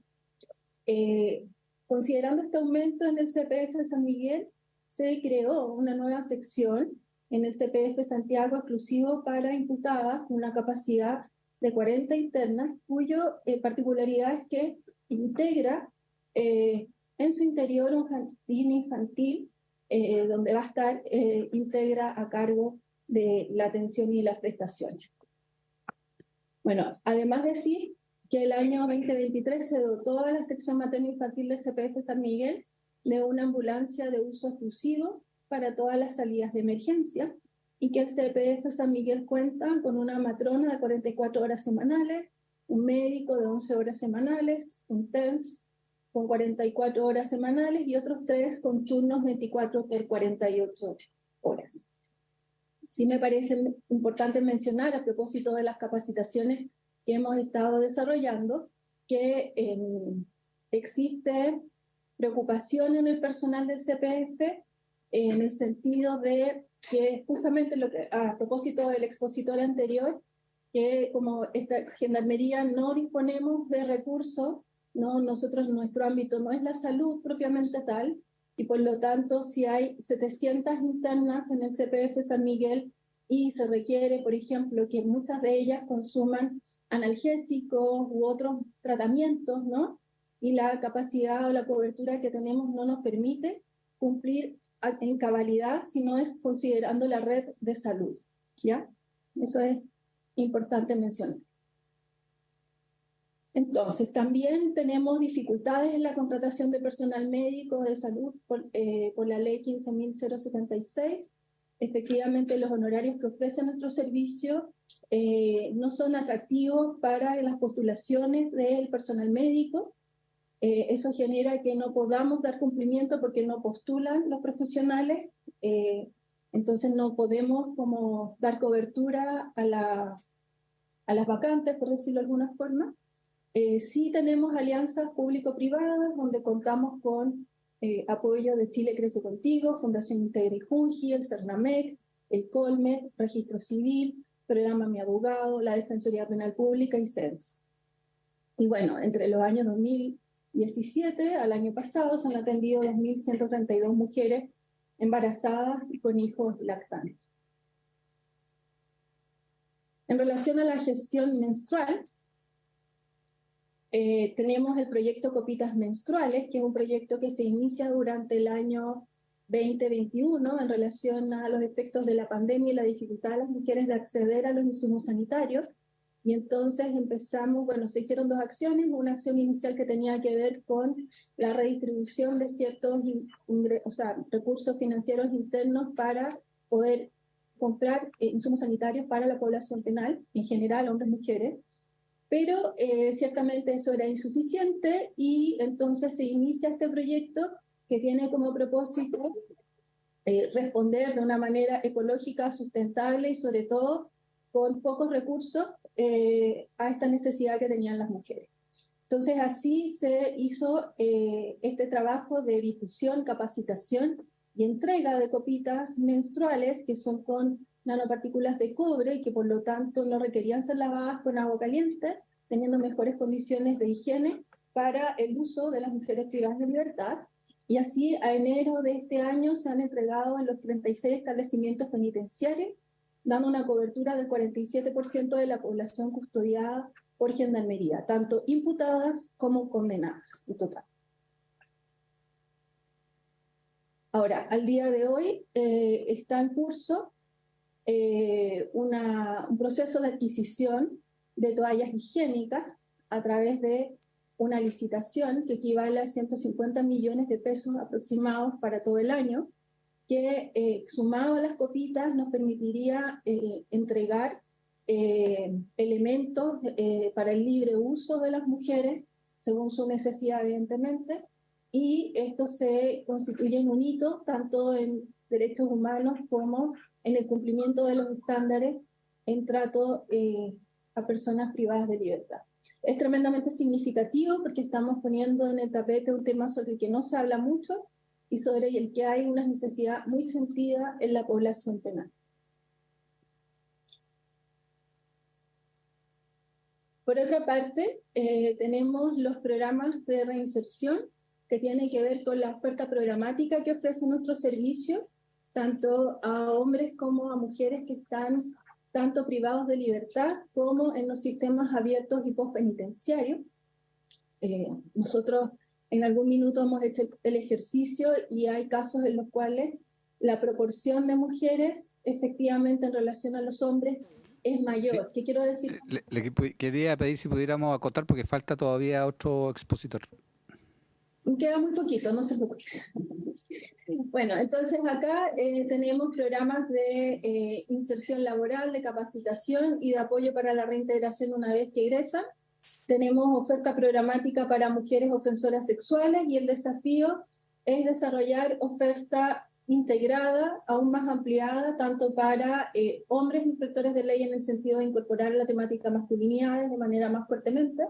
Considerando este aumento en el CPF San Miguel, se creó una nueva sección en el CPF Santiago exclusivo para imputadas, con una capacidad de 40 internas, cuyo particularidad es que integra en su interior un jardín infantil donde va a estar integra a cargo de la atención y las prestaciones. Bueno, además de decir que el año 2023 se dotó a la sección materno-infantil del CPF San Miguel de una ambulancia de uso exclusivo para todas las salidas de emergencia, y que el CPF San Miguel cuenta con una matrona de 44 horas semanales, un médico de 11 horas semanales, un TENS con 44 horas semanales y otros 3 con turnos 24 por 48 horas. Sí me parece importante mencionar, a propósito de las capacitaciones que hemos estado desarrollando, que existe preocupación en el personal del CPF en el sentido de que justamente a propósito del expositor anterior, que como esta gendarmería no disponemos de recursos, nosotros nuestro ámbito no es la salud propiamente tal, y por lo tanto si hay 700 internas en el CPF San Miguel y se requiere, por ejemplo, que muchas de ellas consuman analgésicos u otros tratamientos, ¿no? Y la capacidad o la cobertura que tenemos no nos permite cumplir en cabalidad, sino es considerando la red de salud, ¿ya? Eso es importante mencionar. Entonces, también tenemos dificultades en la contratación de personal médico de salud por la ley 15.076. Efectivamente, los honorarios que ofrece nuestro servicio no son atractivos para las postulaciones del personal médico. Eso genera que no podamos dar cumplimiento porque no postulan los profesionales. Entonces, no podemos como dar cobertura a las vacantes, por decirlo de alguna forma. Sí tenemos alianzas público-privadas donde contamos con apoyo de Chile Crece Contigo, Fundación Integra y Junji, el CERNAMEC, el COLMED, Registro Civil, Programa Mi Abogado, la Defensoría Penal Pública y CENS. Y bueno, entre los años 2017 al año pasado se han atendido 2.132 mujeres embarazadas y con hijos lactantes. En relación a la gestión menstrual, tenemos el proyecto Copitas Menstruales, que es un proyecto que se inicia durante el año 2021 en relación a los efectos de la pandemia y la dificultad de las mujeres de acceder a los insumos sanitarios. Y entonces empezamos, bueno, se hicieron dos acciones, una acción inicial que tenía que ver con la redistribución de ciertos recursos financieros internos para poder comprar insumos sanitarios para la población penal, en general hombres y mujeres. Pero ciertamente eso era insuficiente y entonces se inicia este proyecto que tiene como propósito responder de una manera ecológica, sustentable y sobre todo con pocos recursos a esta necesidad que tenían las mujeres. Entonces así se hizo este trabajo de difusión, capacitación y entrega de copitas menstruales que son con nanopartículas de cobre y que por lo tanto no requerían ser lavadas con agua caliente, teniendo mejores condiciones de higiene para el uso de las mujeres privadas de libertad. Y así a enero de este año se han entregado en los 36 establecimientos penitenciarios, dando una cobertura del 47% de la población custodiada por Gendarmería, tanto imputadas como condenadas en total. Ahora, al día de hoy está en curso un proceso de adquisición de toallas higiénicas a través de una licitación que equivale a 150 millones de pesos aproximados para todo el año, que sumado a las copitas nos permitiría entregar elementos para el libre uso de las mujeres, según su necesidad evidentemente, y esto se constituye en un hito tanto en derechos humanos como en el cumplimiento de los estándares en trato a personas privadas de libertad. Es tremendamente significativo porque estamos poniendo en el tapete un tema sobre el que no se habla mucho y sobre el que hay una necesidad muy sentida en la población penal. Por otra parte, tenemos los programas de reinserción que tienen que ver con la oferta programática que ofrece nuestro servicio, tanto a hombres como a mujeres que están tanto privados de libertad como en los sistemas abiertos y postpenitenciarios. Nosotros en algún minuto hemos hecho el ejercicio y hay casos en los cuales la proporción de mujeres efectivamente en relación a los hombres es mayor. Sí. ¿Qué quiero decir? Quería pedir si pudiéramos acotar porque falta todavía otro expositor. Queda muy poquito, no se preocupe. Bueno, entonces acá tenemos programas de inserción laboral, de capacitación y de apoyo para la reintegración una vez que egresan. Tenemos oferta programática para mujeres ofensoras sexuales y el desafío es desarrollar oferta integrada, aún más ampliada, tanto para hombres inspectores de ley en el sentido de incorporar la temática masculinidades de manera más fuertemente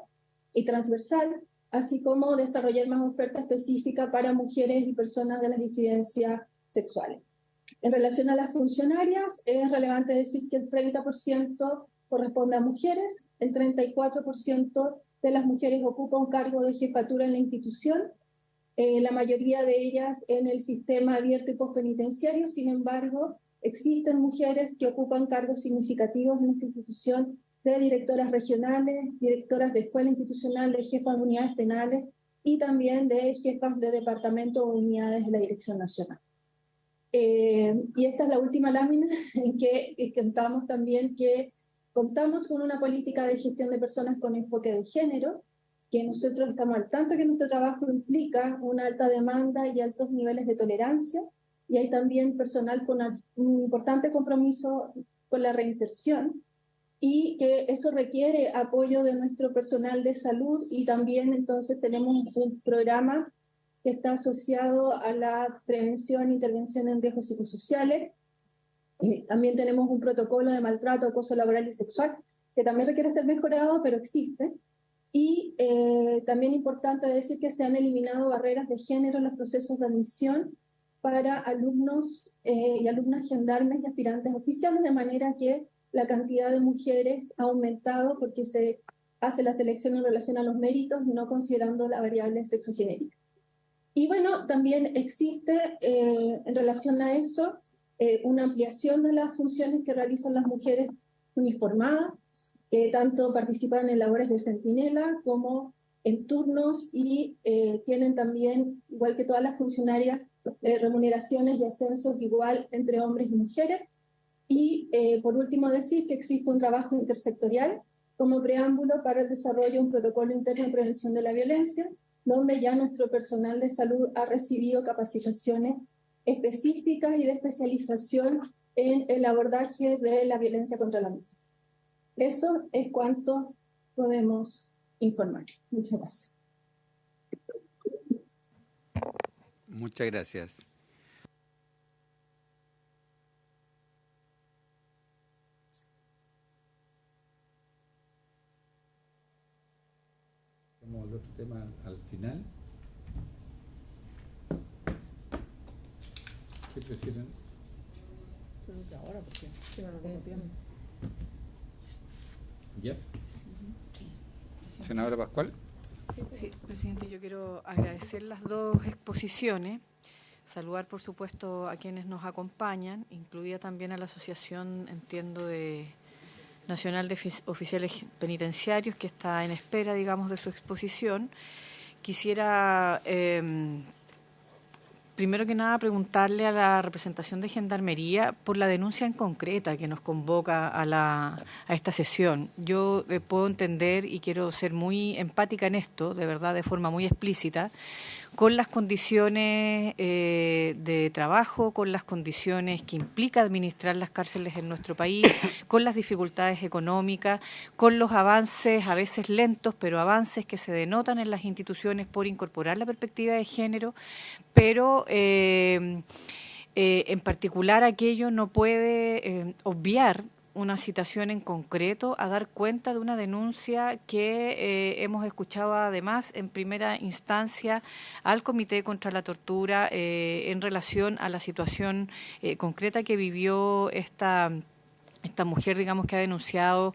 y transversal, así como desarrollar más oferta específica para mujeres y personas de las disidencias sexuales. En relación a las funcionarias, es relevante decir que el 30% corresponde a mujeres, el 34% de las mujeres ocupa un cargo de jefatura en la institución, la mayoría de ellas en el sistema abierto y postpenitenciario. Sin embargo, existen mujeres que ocupan cargos significativos en esta institución, de directoras regionales, directoras de escuela institucional, de jefas de unidades penales y también de jefas de departamento o unidades de la Dirección Nacional. Y esta es la última lámina en que contamos también que contamos con una política de gestión de personas con enfoque de género, que nosotros estamos al tanto que nuestro trabajo implica una alta demanda y altos niveles de tolerancia, y hay también personal con un importante compromiso con la reinserción, y que eso requiere apoyo de nuestro personal de salud, y también entonces tenemos un programa que está asociado a la prevención e intervención en riesgos psicosociales. También tenemos un protocolo de maltrato, acoso laboral y sexual, que también requiere ser mejorado, pero existe. Y también importante decir que se han eliminado barreras de género en los procesos de admisión para alumnos y alumnas gendarmes y aspirantes oficiales, de manera que la cantidad de mujeres ha aumentado porque se hace la selección en relación a los méritos, no considerando la variable sexogenérica. Y bueno, también existe en relación a eso una ampliación de las funciones que realizan las mujeres uniformadas, que tanto participan en labores de centinela como en turnos, y tienen también, igual que todas las funcionarias, remuneraciones y ascensos igual entre hombres y mujeres. Y por último decir que existe un trabajo intersectorial como preámbulo para el desarrollo de un protocolo interno de prevención de la violencia, donde ya nuestro personal de salud ha recibido capacitaciones específicas y de especialización en el abordaje de la violencia contra la mujer. Eso es cuanto podemos informar. Muchas gracias. Muchas gracias. Vamos al otro tema al final. ¿Qué prefieren? Ahora, porque si no lo copiamos. ¿Ya? Senadora Pascual. Sí, presidente, yo quiero agradecer las dos exposiciones, saludar por supuesto a quienes nos acompañan, incluida también a la Asociación, entiendo, Nacional de Oficiales Penitenciarios, que está en espera, digamos, de su exposición. Quisiera, primero que nada, preguntarle a la representación de Gendarmería por la denuncia en concreta que nos convoca a esta sesión. Yo puedo entender y quiero ser muy empática en esto, de verdad, de forma muy explícita, con las condiciones de trabajo, con las condiciones que implica administrar las cárceles en nuestro país, con las dificultades económicas, con los avances a veces lentos, pero avances que se denotan en las instituciones por incorporar la perspectiva de género, pero en particular aquello no puede obviar una citación en concreto, a dar cuenta de una denuncia que hemos escuchado además en primera instancia al Comité contra la Tortura en relación a la situación concreta que vivió esta mujer, digamos, que ha denunciado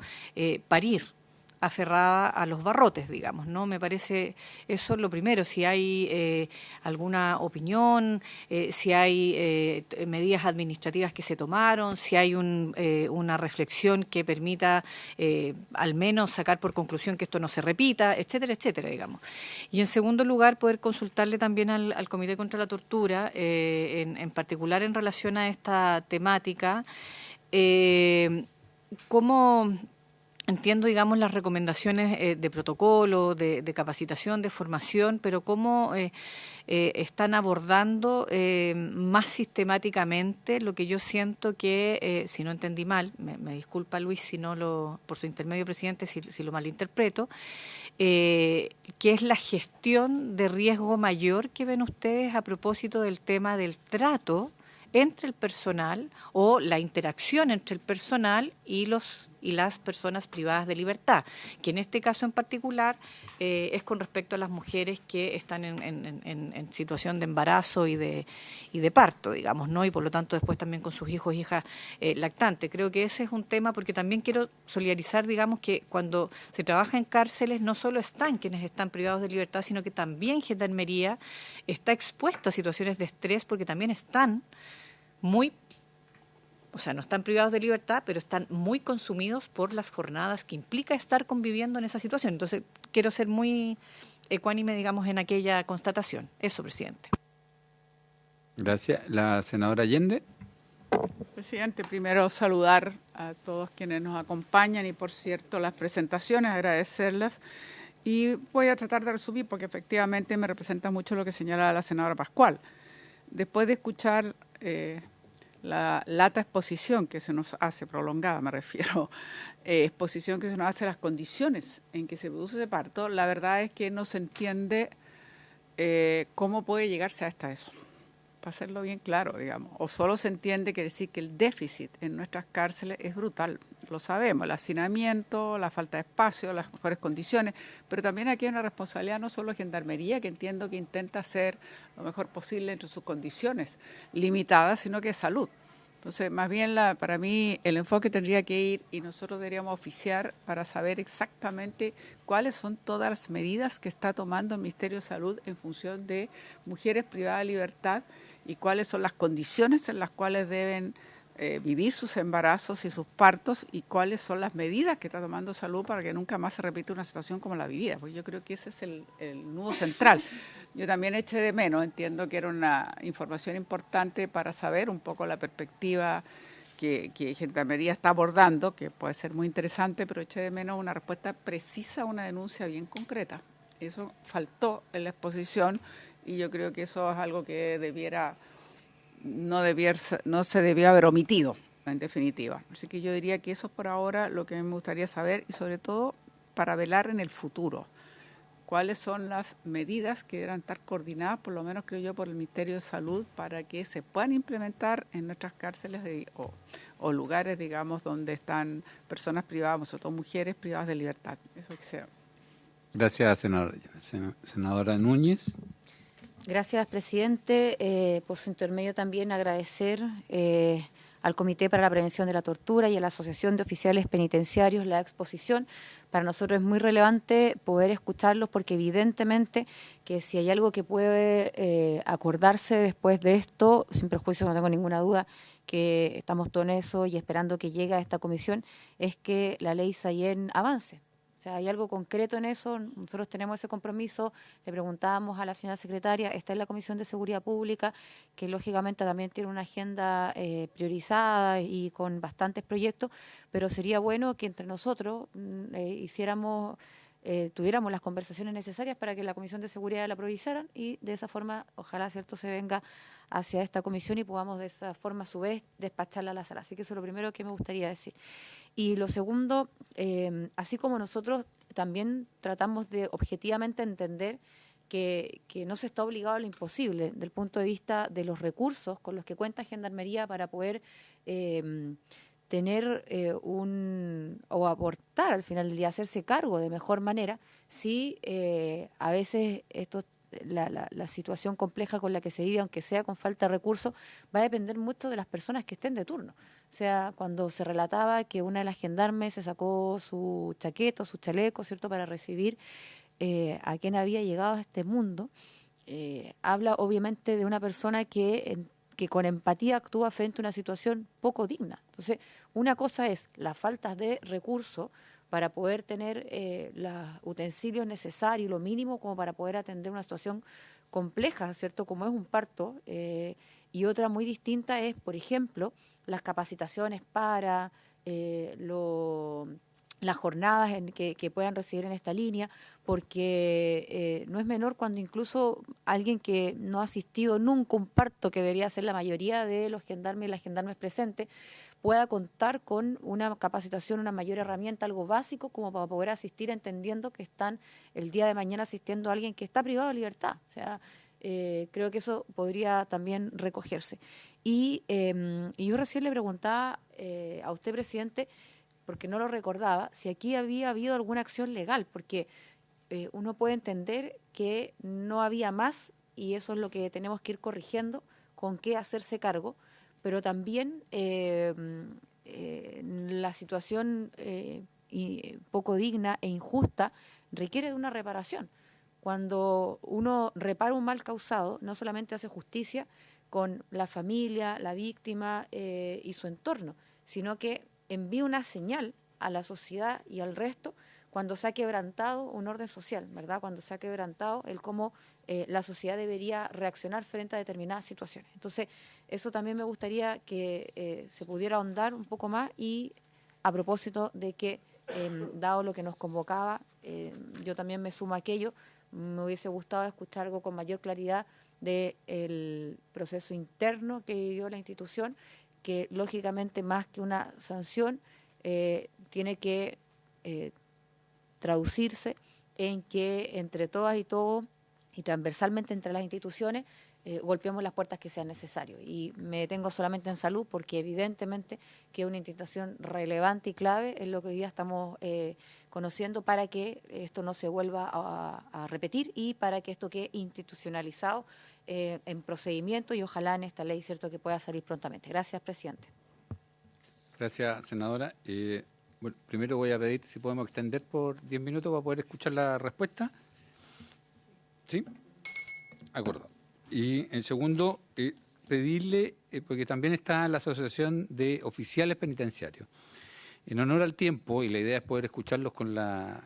parir aferrada a los barrotes, digamos, ¿no? Me parece eso lo primero, si hay alguna opinión, si hay medidas administrativas que se tomaron, si hay una reflexión que permita al menos sacar por conclusión que esto no se repita, etcétera, etcétera, digamos. Y en segundo lugar, poder consultarle también al Comité contra la Tortura, en particular en relación a esta temática, cómo entiendo, digamos, las recomendaciones de protocolo, de capacitación, de formación, pero cómo están abordando más sistemáticamente lo que yo siento que, si no entendí mal, me disculpa Luis si no por su intermedio, presidente, si lo malinterpreto, que es la gestión de riesgo mayor que ven ustedes a propósito del tema del trato entre el personal o la interacción entre el personal y las personas privadas de libertad, que en este caso en particular es con respecto a las mujeres que están en situación de embarazo y de parto, digamos, ¿no? Y por lo tanto después también con sus hijos e hijas lactantes. Creo que ese es un tema, porque también quiero solidarizar, digamos, que cuando se trabaja en cárceles no solo están quienes están privados de libertad, sino que también Gendarmería está expuesto a situaciones de estrés, porque también están no están privados de libertad, pero están muy consumidos por las jornadas que implica estar conviviendo en esa situación. Entonces, quiero ser muy ecuánime, digamos, en aquella constatación. Eso, presidente. Gracias. La senadora Allende. Presidente, primero saludar a todos quienes nos acompañan y, por cierto, las presentaciones, agradecerlas. Y voy a tratar de resumir porque efectivamente me representa mucho lo que señala la senadora Pascual. Después de escuchar la lata exposición que se nos hace, prolongada me refiero, exposición que se nos hace a las condiciones en que se produce ese parto, la verdad es que no se entiende cómo puede llegarse hasta eso. Para hacerlo bien claro, digamos, o solo se entiende que decir que el déficit en nuestras cárceles es brutal, lo sabemos, el hacinamiento, la falta de espacio, las mejores condiciones, pero también aquí hay una responsabilidad no solo de Gendarmería, que entiendo que intenta hacer lo mejor posible entre sus condiciones limitadas, sino que de salud. Entonces, más bien para mí el enfoque tendría que ir y nosotros deberíamos oficiar para saber exactamente cuáles son todas las medidas que está tomando el Ministerio de Salud en función de mujeres privadas de libertad y cuáles son las condiciones en las cuales deben vivir sus embarazos y sus partos y cuáles son las medidas que está tomando salud para que nunca más se repita una situación como la vivida. Pues yo creo que ese es el nudo central. Yo también eché de menos, entiendo que era una información importante para saber un poco la perspectiva que Gendarmería está abordando, que puede ser muy interesante, pero eché de menos una respuesta precisa a una denuncia bien concreta. Eso faltó en la exposición y yo creo que eso es algo que no se debió haber omitido, en definitiva. Así que yo diría que eso es por ahora lo que me gustaría saber y sobre todo para velar en el futuro. ¿Cuáles son las medidas que deberán estar coordinadas, por lo menos creo yo, por el Ministerio de Salud para que se puedan implementar en nuestras cárceles o lugares, digamos, donde están personas privadas, sobre todo mujeres privadas de libertad? Eso quisiera. Gracias, senadora Núñez. Gracias, presidente. Por su intermedio también agradecer al Comité para la Prevención de la Tortura y a la Asociación de Oficiales Penitenciarios la exposición. Para nosotros es muy relevante poder escucharlos porque evidentemente que si hay algo que puede acordarse después de esto, sin perjuicio, no tengo ninguna duda que estamos todos en eso y esperando que llegue a esta comisión, es que la ley Sayén avance. O sea, hay algo concreto en eso, nosotros tenemos ese compromiso, le preguntábamos a la señora secretaria, está en la Comisión de Seguridad Pública, que lógicamente también tiene una agenda priorizada y con bastantes proyectos, pero sería bueno que entre nosotros tuviéramos las conversaciones necesarias para que la Comisión de Seguridad la priorizaran y de esa forma, ojalá, cierto, se venga hacia esta comisión y podamos de esa forma, a su vez, despacharla a la sala. Así que eso es lo primero que me gustaría decir. Y lo segundo, así como nosotros también tratamos de objetivamente entender que no se está obligado a lo imposible del punto de vista de los recursos con los que cuenta Gendarmería para poder tener o aportar al final del día, hacerse cargo de mejor manera, si a veces la situación compleja con la que se vive, aunque sea con falta de recursos, va a depender mucho de las personas que estén de turno. O sea, cuando se relataba que una de las gendarmes se sacó su chaqueta, su chaleco, ¿cierto?, para recibir a quien había llegado a este mundo, habla obviamente de una persona que con empatía actúa frente a una situación poco digna. Entonces, una cosa es las faltas de recursos para poder tener los utensilios necesarios, lo mínimo como para poder atender una situación compleja, ¿cierto?, como es un parto, y otra muy distinta es, por ejemplo, las capacitaciones para las jornadas que puedan recibir en esta línea, porque no es menor cuando incluso alguien que no ha asistido nunca a un parto, que debería ser la mayoría de los gendarmes y las gendarmes presentes, pueda contar con una capacitación, una mayor herramienta, algo básico como para poder asistir entendiendo que están el día de mañana asistiendo a alguien que está privado de libertad. O sea, creo que eso podría también recogerse. Y yo recién le preguntaba a usted, presidente, porque no lo recordaba, si aquí había habido alguna acción legal, porque uno puede entender que no había más y eso es lo que tenemos que ir corrigiendo, con qué hacerse cargo, pero también la situación poco digna e injusta requiere de una reparación. Cuando uno repara un mal causado, no solamente hace justicia con la familia, la víctima y su entorno, sino que envía una señal a la sociedad y al resto cuando se ha quebrantado un orden social, ¿verdad? Cuando se ha quebrantado el cómo la sociedad debería reaccionar frente a determinadas situaciones. Entonces, eso también me gustaría que se pudiera ahondar un poco más, y a propósito de que, dado lo que nos convocaba, yo también me sumo a aquello. Me hubiese gustado escuchar algo con mayor claridad del proceso interno que vivió la institución, que lógicamente más que una sanción tiene que traducirse en que entre todas y todos y transversalmente entre las instituciones golpeemos las puertas que sean necesarias. Y me detengo solamente en salud porque evidentemente que es una institución relevante y clave en lo que hoy día estamos conociendo, para que esto no se vuelva a repetir y para que esto quede institucionalizado en procedimiento, y ojalá en esta ley, cierto, que pueda salir prontamente. Gracias, presidente. Gracias, senadora. Bueno, primero voy a pedir si podemos extender por 10 minutos para poder escuchar la respuesta. ¿Sí? Acordado. Y en segundo, pedirle, porque también está la Asociación de Oficiales Penitenciarios. En honor al tiempo, y la idea es poder escucharlos con la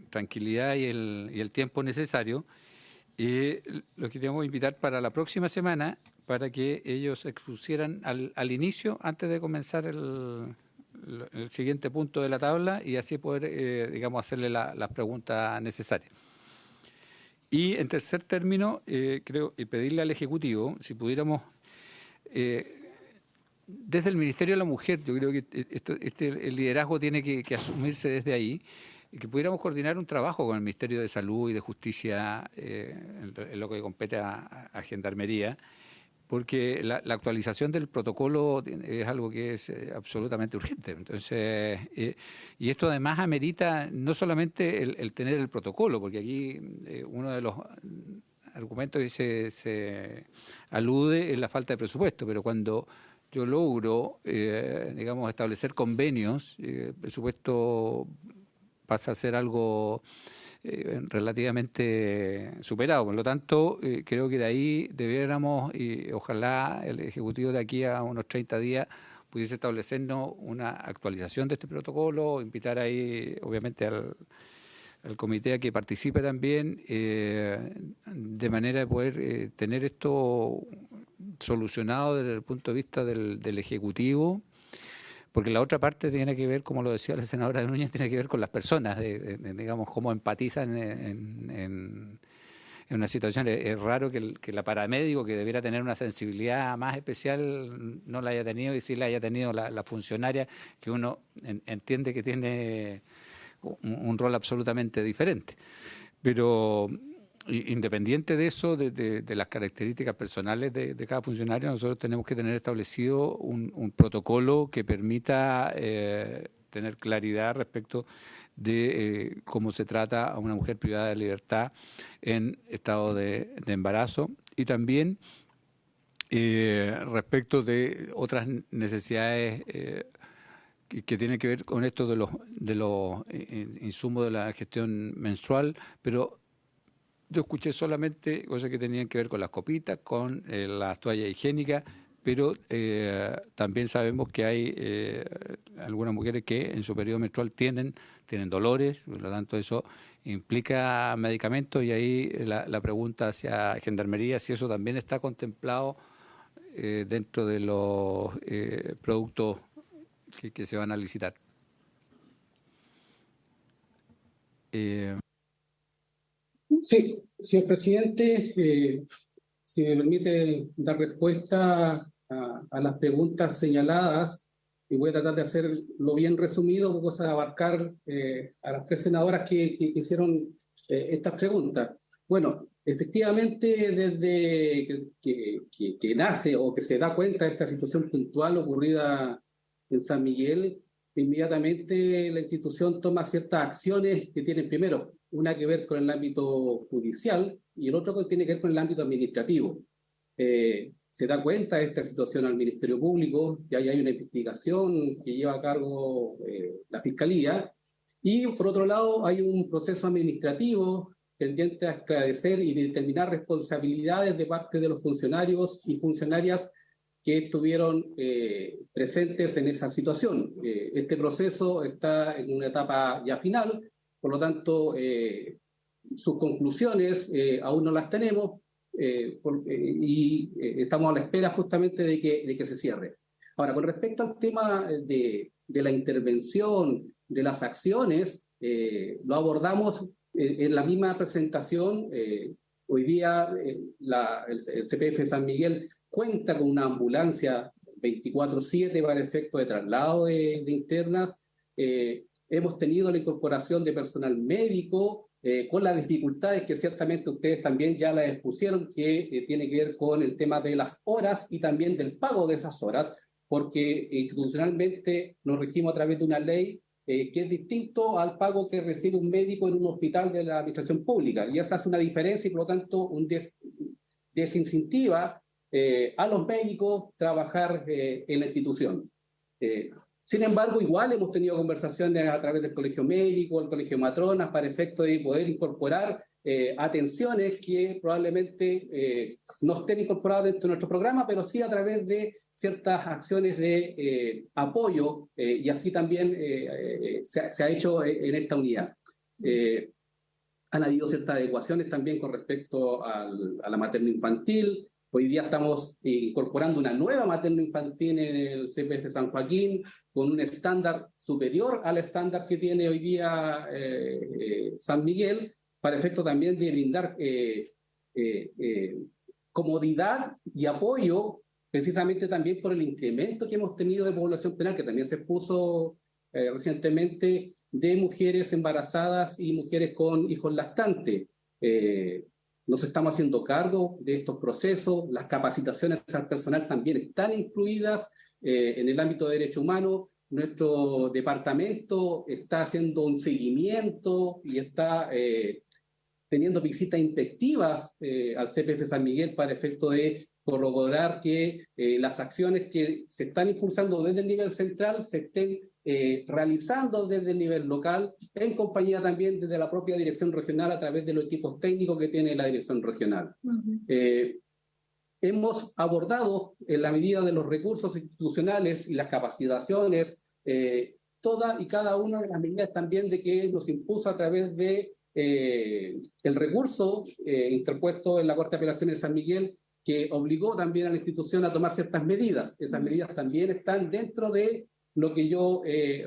tranquilidad y el tiempo necesario, los queríamos invitar para la próxima semana para que ellos expusieran al inicio, antes de comenzar el siguiente punto de la tabla, y así poder, digamos, hacerle las preguntas necesarias. Y en tercer término, creo, y pedirle al Ejecutivo, si pudiéramos, desde el Ministerio de la Mujer, yo creo que el liderazgo tiene que asumirse desde ahí, y que pudiéramos coordinar un trabajo con el Ministerio de Salud y de Justicia en lo que compete a Gendarmería, porque la actualización del protocolo es algo que es absolutamente urgente. Entonces, y esto además amerita no solamente el tener el protocolo, porque aquí uno de los argumentos que se alude es la falta de presupuesto, pero cuando yo logro, digamos, establecer convenios, el presupuesto pasa a ser algo relativamente superado. Por lo tanto, creo que de ahí debiéramos, y ojalá el Ejecutivo de aquí a unos 30 días pudiese establecernos una actualización de este protocolo, invitar ahí, obviamente, al comité a que participe también, de manera de poder tener esto solucionado desde el punto de vista del Ejecutivo, porque la otra parte tiene que ver, como lo decía la senadora Núñez, tiene que ver con las personas, digamos, cómo empatizan en una situación. Es raro que la paramédico, que debiera tener una sensibilidad más especial, no la haya tenido, y sí la haya tenido la funcionaria, que uno entiende que tiene un rol absolutamente diferente. Pero independiente de eso, de las características personales de cada funcionario, nosotros tenemos que tener establecido un protocolo que permita tener claridad respecto de cómo se trata a una mujer privada de libertad en estado de embarazo, y también respecto de otras necesidades que tienen que ver con esto de los insumos de la gestión menstrual, pero yo escuché solamente cosas que tenían que ver con las copitas, con las toallas higiénicas, pero también sabemos que hay algunas mujeres que en su periodo menstrual tienen dolores, por lo tanto eso implica medicamentos, y ahí la pregunta hacia Gendarmería, si eso también está contemplado dentro de los productos que se van a licitar. Sí, señor presidente, si me permite dar respuesta a las preguntas señaladas, y voy a tratar de hacerlo bien resumido, cosa de abarcar a las tres senadoras que hicieron estas preguntas. Bueno, efectivamente, desde que nace o que se da cuenta de esta situación puntual ocurrida en San Miguel, inmediatamente la institución toma ciertas acciones que tienen, primero, una que ver con el ámbito judicial y el otro que tiene que ver con el ámbito administrativo. Se da cuenta de esta situación al Ministerio Público, ya hay una investigación que lleva a cargo la Fiscalía, y por otro lado hay un proceso administrativo tendiente a esclarecer y determinar responsabilidades de parte de los funcionarios y funcionarias que estuvieron presentes en esa situación. Este proceso está en una etapa ya final, por lo tanto, sus conclusiones aún no las tenemos y estamos a la espera justamente de que se cierre. Ahora, con respecto al tema de la intervención, de las acciones, lo abordamos en la misma presentación. Hoy día el CPF San Miguel cuenta con una ambulancia 24/7 para efecto de traslado de internas. Hemos tenido la incorporación de personal médico, con las dificultades que ciertamente ustedes también ya las expusieron, que tiene que ver con el tema de las horas y también del pago de esas horas, porque institucionalmente nos regimos a través de una ley que es distinto al pago que recibe un médico en un hospital de la administración pública, y esa hace una diferencia y por lo tanto desincentiva a los médicos trabajar en la institución. Sin embargo, igual hemos tenido conversaciones a través del Colegio Médico, el Colegio Matronas, para efecto de poder incorporar atenciones que probablemente no estén incorporadas dentro de nuestro programa, pero sí a través de ciertas acciones de apoyo, y así también se ha hecho en esta unidad. Han habido ciertas adecuaciones también con respecto a la materno-infantil. Hoy día estamos incorporando una nueva materno-infantil en el CPF San Joaquín, con un estándar superior al estándar que tiene hoy día San Miguel, para efecto también de brindar comodidad y apoyo, precisamente también por el incremento que hemos tenido de población penal, que también se expuso recientemente, de mujeres embarazadas y mujeres con hijos lactantes. Nos estamos haciendo cargo de estos procesos, las capacitaciones al personal también están incluidas en el ámbito de derechos humanos. Nuestro departamento está haciendo un seguimiento y está teniendo visitas inspectivas al CPF San Miguel para efecto de corroborar que las acciones que se están impulsando desde el nivel central se estén realizando desde el nivel local, en compañía también desde la propia dirección regional a través de los equipos técnicos que tiene la dirección regional. Hemos abordado, en la medida de los recursos institucionales y las capacitaciones, toda y cada una de las medidas también de que nos impuso a través de el recurso interpuesto en la Corte de Apelaciones de San Miguel, que obligó también a la institución a tomar ciertas medidas. Esas medidas también están dentro de lo que yo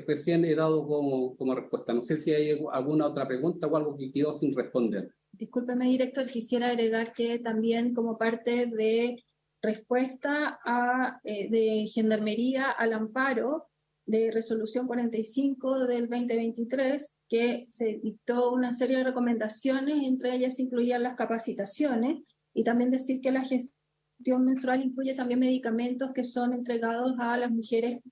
recién he dado como respuesta. No sé si hay alguna otra pregunta o algo que quedó sin responder. Discúlpeme, director, quisiera agregar que también como parte de respuesta de Gendarmería al amparo de Resolución 45 del 2023, que se dictó una serie de recomendaciones, entre ellas incluían las capacitaciones, y también decir que la gestión menstrual incluye también medicamentos que son entregados a las mujeres,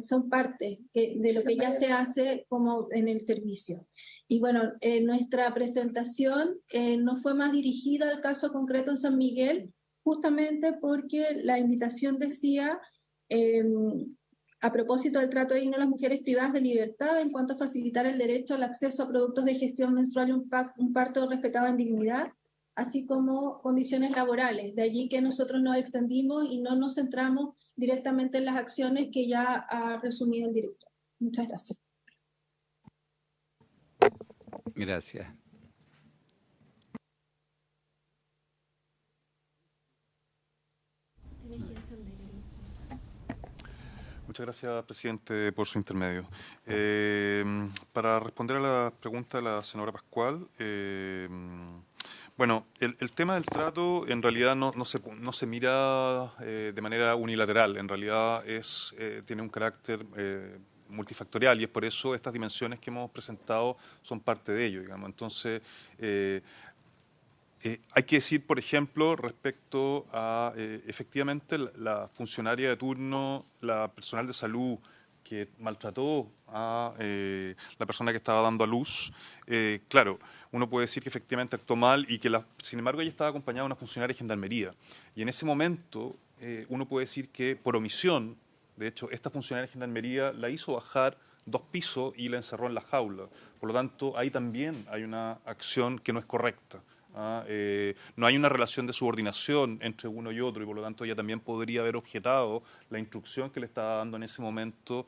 son parte de lo que ya se hace como en el servicio. Y bueno, nuestra presentación no fue más dirigida al caso concreto en San Miguel, justamente porque la invitación decía, a propósito del trato digno de las mujeres privadas de libertad en cuanto a facilitar el derecho al acceso a productos de gestión menstrual y un parto respetado en dignidad, así como condiciones laborales. De allí que nosotros nos extendimos y no nos centramos directamente en las acciones que ya ha resumido el director. Muchas gracias. Gracias. Muchas gracias, presidente, por su intermedio. Para responder a la pregunta de la senadora Pascual, bueno, el tema del trato en realidad no se mira de manera unilateral, en realidad tiene un carácter multifactorial y es por eso estas dimensiones que hemos presentado son parte de ello, digamos. Entonces, hay que decir, por ejemplo, respecto a efectivamente la funcionaria de turno, la personal de salud que maltrató a la persona que estaba dando a luz, claro, uno puede decir que efectivamente actuó mal y que, sin embargo, ella estaba acompañada de una funcionaria de gendarmería. Y en ese momento uno puede decir que por omisión, de hecho, esta funcionaria de gendarmería la hizo bajar 2 pisos y la encerró en la jaula. Por lo tanto, ahí también hay una acción que no es correcta. No hay una relación de subordinación entre uno y otro y por lo tanto ella también podría haber objetado la instrucción que le estaba dando en ese momento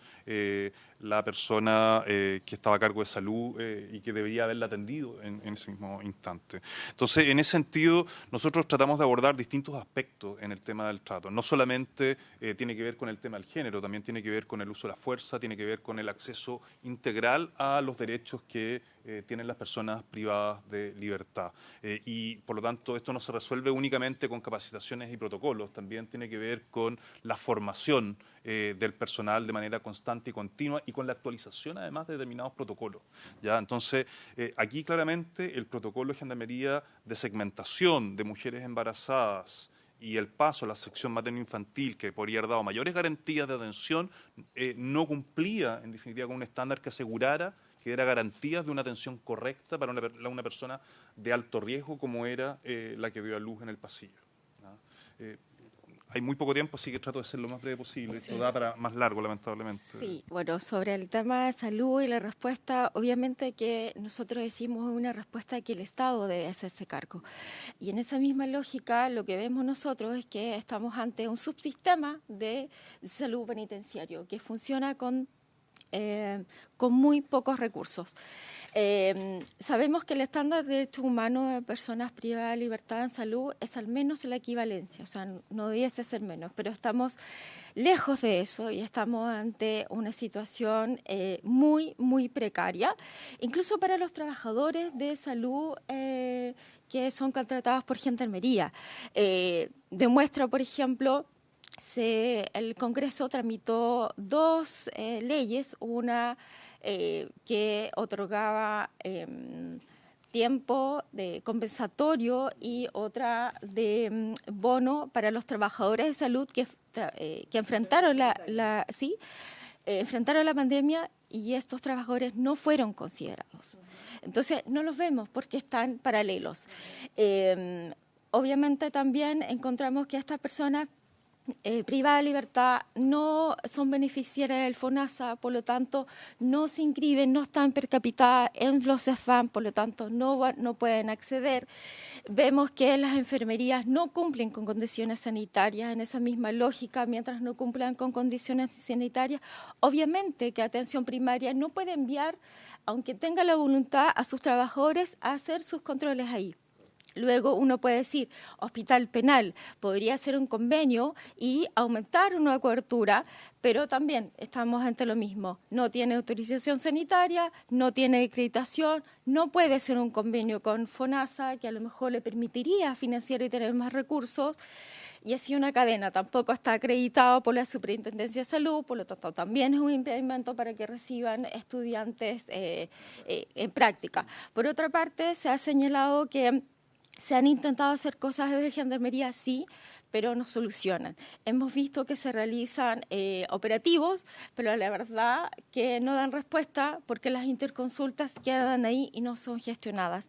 la persona que estaba a cargo de salud y que debería haberla atendido en ese mismo instante. Entonces, en ese sentido, nosotros tratamos de abordar distintos aspectos en el tema del trato. No solamente tiene que ver con el tema del género, también tiene que ver con el uso de la fuerza, tiene que ver con el acceso integral a los derechos que tienen las personas privadas de libertad. Y, por lo tanto, esto no se resuelve únicamente con capacitaciones y protocolos, también tiene que ver con la formación del personal de manera constante y continua y con la actualización, además, de determinados protocolos. ¿Ya? Entonces, aquí claramente el protocolo de Gendarmería de segmentación de mujeres embarazadas y el paso a la sección materno-infantil, que podría haber dado mayores garantías de atención, no cumplía, en definitiva, con un estándar que asegurara que era garantías de una atención correcta para una persona de alto riesgo como era la que dio a luz en el pasillo. Hay muy poco tiempo, así que trato de ser lo más breve posible. Esto da para más largo, lamentablemente. Sí, bueno, sobre el tema de salud y la respuesta, obviamente que nosotros decimos una respuesta que el Estado debe hacerse cargo. Y en esa misma lógica, lo que vemos nosotros es que estamos ante un subsistema de salud penitenciario que funciona con muy pocos recursos. Sabemos que el estándar de derechos humanos de personas privadas de libertad en salud es al menos la equivalencia, o sea, no debiese ser menos, pero estamos lejos de eso y estamos ante una situación muy, muy precaria, incluso para los trabajadores de salud que son contratados por Gendarmería. Demuestra, por ejemplo, el Congreso tramitó dos leyes, una que otorgaba tiempo de compensatorio y otra de bono para los trabajadores de salud que enfrentaron enfrentaron la pandemia y estos trabajadores no fueron considerados. Entonces, no los vemos porque están paralelos. Obviamente también encontramos que estas personas privadas de libertad no son beneficiarias del FONASA, por lo tanto no se inscriben, no están per capita en los CEFAM, por lo tanto no pueden acceder. Vemos que las enfermerías no cumplen con condiciones sanitarias, en esa misma lógica, mientras no cumplan con condiciones sanitarias, obviamente que atención primaria no puede enviar, aunque tenga la voluntad, a sus trabajadores a hacer sus controles ahí. Luego uno puede decir, hospital penal, podría hacer un convenio y aumentar una cobertura, pero también estamos ante lo mismo. No tiene autorización sanitaria, no tiene acreditación, no puede ser un convenio con FONASA, que a lo mejor le permitiría financiar y tener más recursos, y así una cadena. Tampoco está acreditado por la Superintendencia de Salud, por lo tanto también es un impedimento para que reciban estudiantes en práctica. Por otra parte, se ha señalado que se han intentado hacer cosas desde Gendarmería, sí, pero no solucionan. Hemos visto que se realizan operativos, pero la verdad que no dan respuesta porque las interconsultas quedan ahí y no son gestionadas.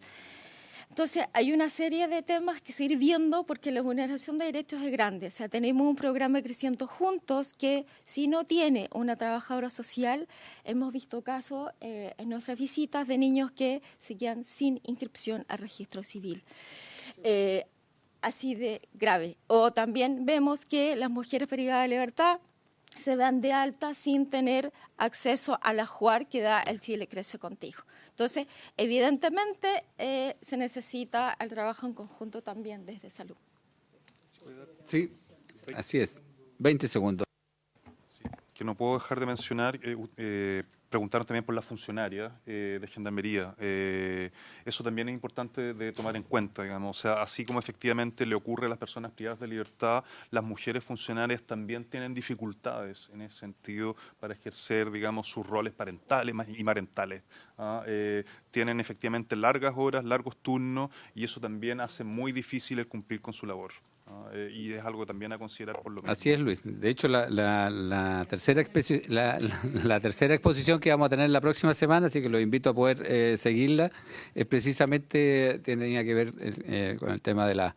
Entonces, hay una serie de temas que seguir viendo porque la vulneración de derechos es grande. O sea, tenemos un programa de Creciendo Juntos que, si no tiene una trabajadora social, hemos visto casos en nuestras visitas de niños que se quedan sin inscripción al registro civil. Así de grave. O también vemos que las mujeres privadas de libertad se dan de alta sin tener acceso a la JUAR que da el Chile Crece Contigo. Entonces, evidentemente, se necesita el trabajo en conjunto también desde salud. Sí, así es. 20 segundos. Sí, que no puedo dejar de mencionar, preguntaron también por la funcionaria de Gendarmería. Eso también es importante de tomar en cuenta, digamos. O sea, así como efectivamente le ocurre a las personas privadas de libertad, las mujeres funcionarias también tienen dificultades en ese sentido para ejercer, digamos, sus roles parentales y marentales. Tienen efectivamente largas horas, largos turnos, y eso también hace muy difícil el cumplir con su labor. Y es algo también a considerar por lo menos. Así es, Luis. De hecho, la tercera exposición que vamos a tener la próxima semana, así que los invito a poder seguirla, precisamente tenía que ver con el tema de las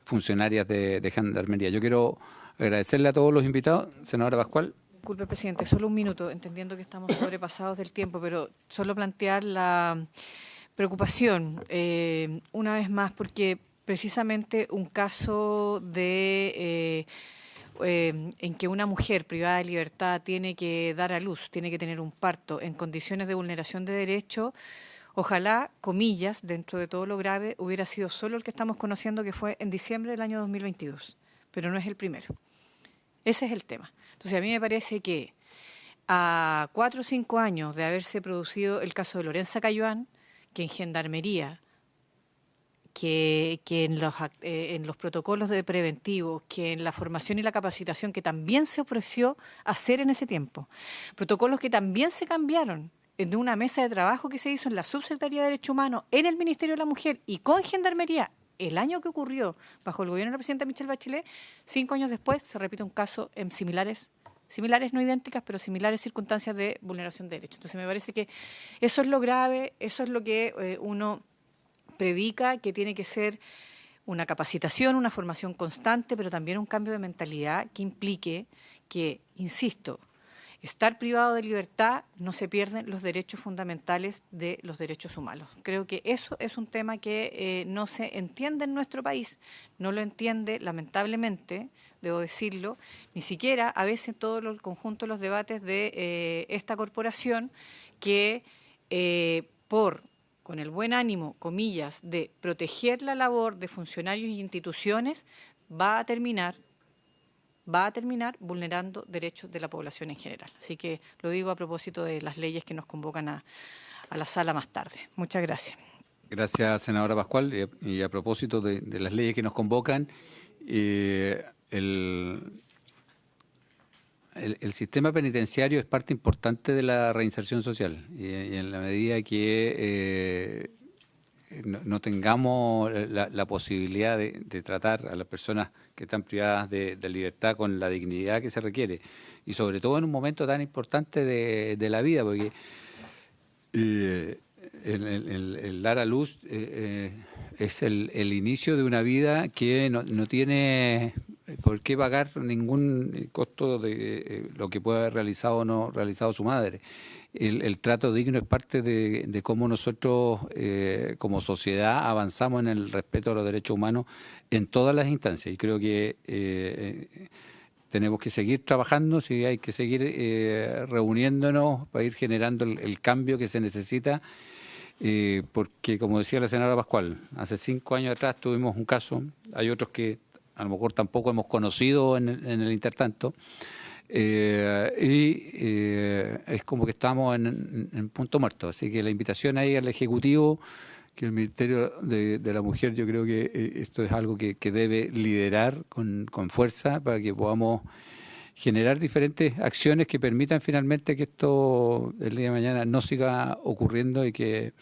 funcionarias de Gendarmería. Yo quiero agradecerle a todos los invitados. Senadora Pascual. Disculpe, presidente, solo un minuto, entendiendo que estamos sobrepasados del tiempo, pero solo plantear la Preocupación, una vez más, porque precisamente un caso de en que una mujer privada de libertad tiene que dar a luz, tiene que tener un parto en condiciones de vulneración de derechos, ojalá, comillas, dentro de todo lo grave, hubiera sido solo el que estamos conociendo, que fue en diciembre del año 2022, pero no es el primero. Ese es el tema. Entonces, a mí me parece que a 4 o 5 años de haberse producido el caso de Lorenza Cayuán, que en Gendarmería, que en los protocolos de preventivos, que en la formación y la capacitación que también se ofreció hacer en ese tiempo, protocolos que también se cambiaron en una mesa de trabajo que se hizo en la Subsecretaría de Derechos Humanos, en el Ministerio de la Mujer y con Gendarmería, el año que ocurrió bajo el gobierno de la presidenta Michelle Bachelet, 5 años después se repite un caso en similares, no idénticas, pero similares circunstancias de vulneración de derechos. Entonces me parece que eso es lo grave, eso es lo que uno predica, que tiene que ser una capacitación, una formación constante, pero también un cambio de mentalidad que implique que, insisto, estar privado de libertad no se pierden los derechos fundamentales de los derechos humanos. Creo que eso es un tema que no se entiende en nuestro país, no lo entiende, lamentablemente, debo decirlo, ni siquiera a veces todo el conjunto de los debates de esta corporación que con el buen ánimo, comillas, de proteger la labor de funcionarios y instituciones, va a terminar vulnerando derechos de la población en general. Así que lo digo a propósito de las leyes que nos convocan a la sala más tarde. Muchas gracias. Gracias, senadora Pascual. Y a propósito de las leyes que nos convocan, el sistema penitenciario es parte importante de la reinserción social y en la medida que no tengamos la posibilidad de tratar a las personas que están privadas de libertad con la dignidad que se requiere y sobre todo en un momento tan importante de la vida, porque el dar a luz es el inicio de una vida que no tiene por qué pagar ningún costo de lo que pueda haber realizado o no realizado su madre. El trato digno es parte de cómo nosotros como sociedad avanzamos en el respeto a los derechos humanos en todas las instancias y creo que tenemos que seguir trabajando, sí, hay que seguir reuniéndonos para ir generando el cambio que se necesita, porque como decía la senadora Pascual, hace 5 años atrás tuvimos un caso, hay otros que a lo mejor tampoco hemos conocido en el intertanto, es como que estamos en punto muerto. Así que la invitación ahí al Ejecutivo, que el Ministerio de la Mujer, yo creo que esto es algo que debe liderar con fuerza para que podamos generar diferentes acciones que permitan finalmente que esto el día de mañana no siga ocurriendo y que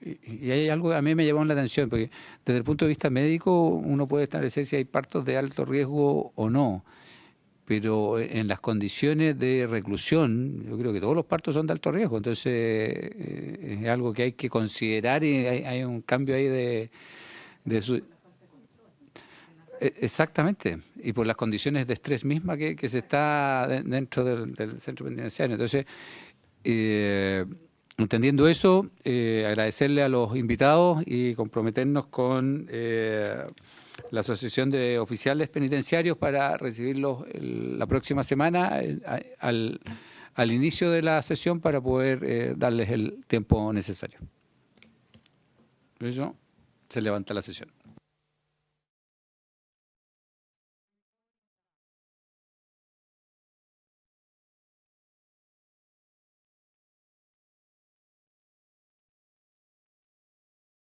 y hay algo que a mí me llamó la atención, porque desde el punto de vista médico uno puede establecer si hay partos de alto riesgo o no, pero en las condiciones de reclusión yo creo que todos los partos son de alto riesgo, entonces es algo que hay que considerar y hay un cambio ahí de su... Exactamente, y por las condiciones de estrés misma que se está dentro del centro penitenciario. Entonces, entendiendo eso, agradecerle a los invitados y comprometernos con la Asociación de Oficiales Penitenciarios para recibirlos la próxima semana al inicio de la sesión para poder darles el tiempo necesario. Por eso se levanta la sesión.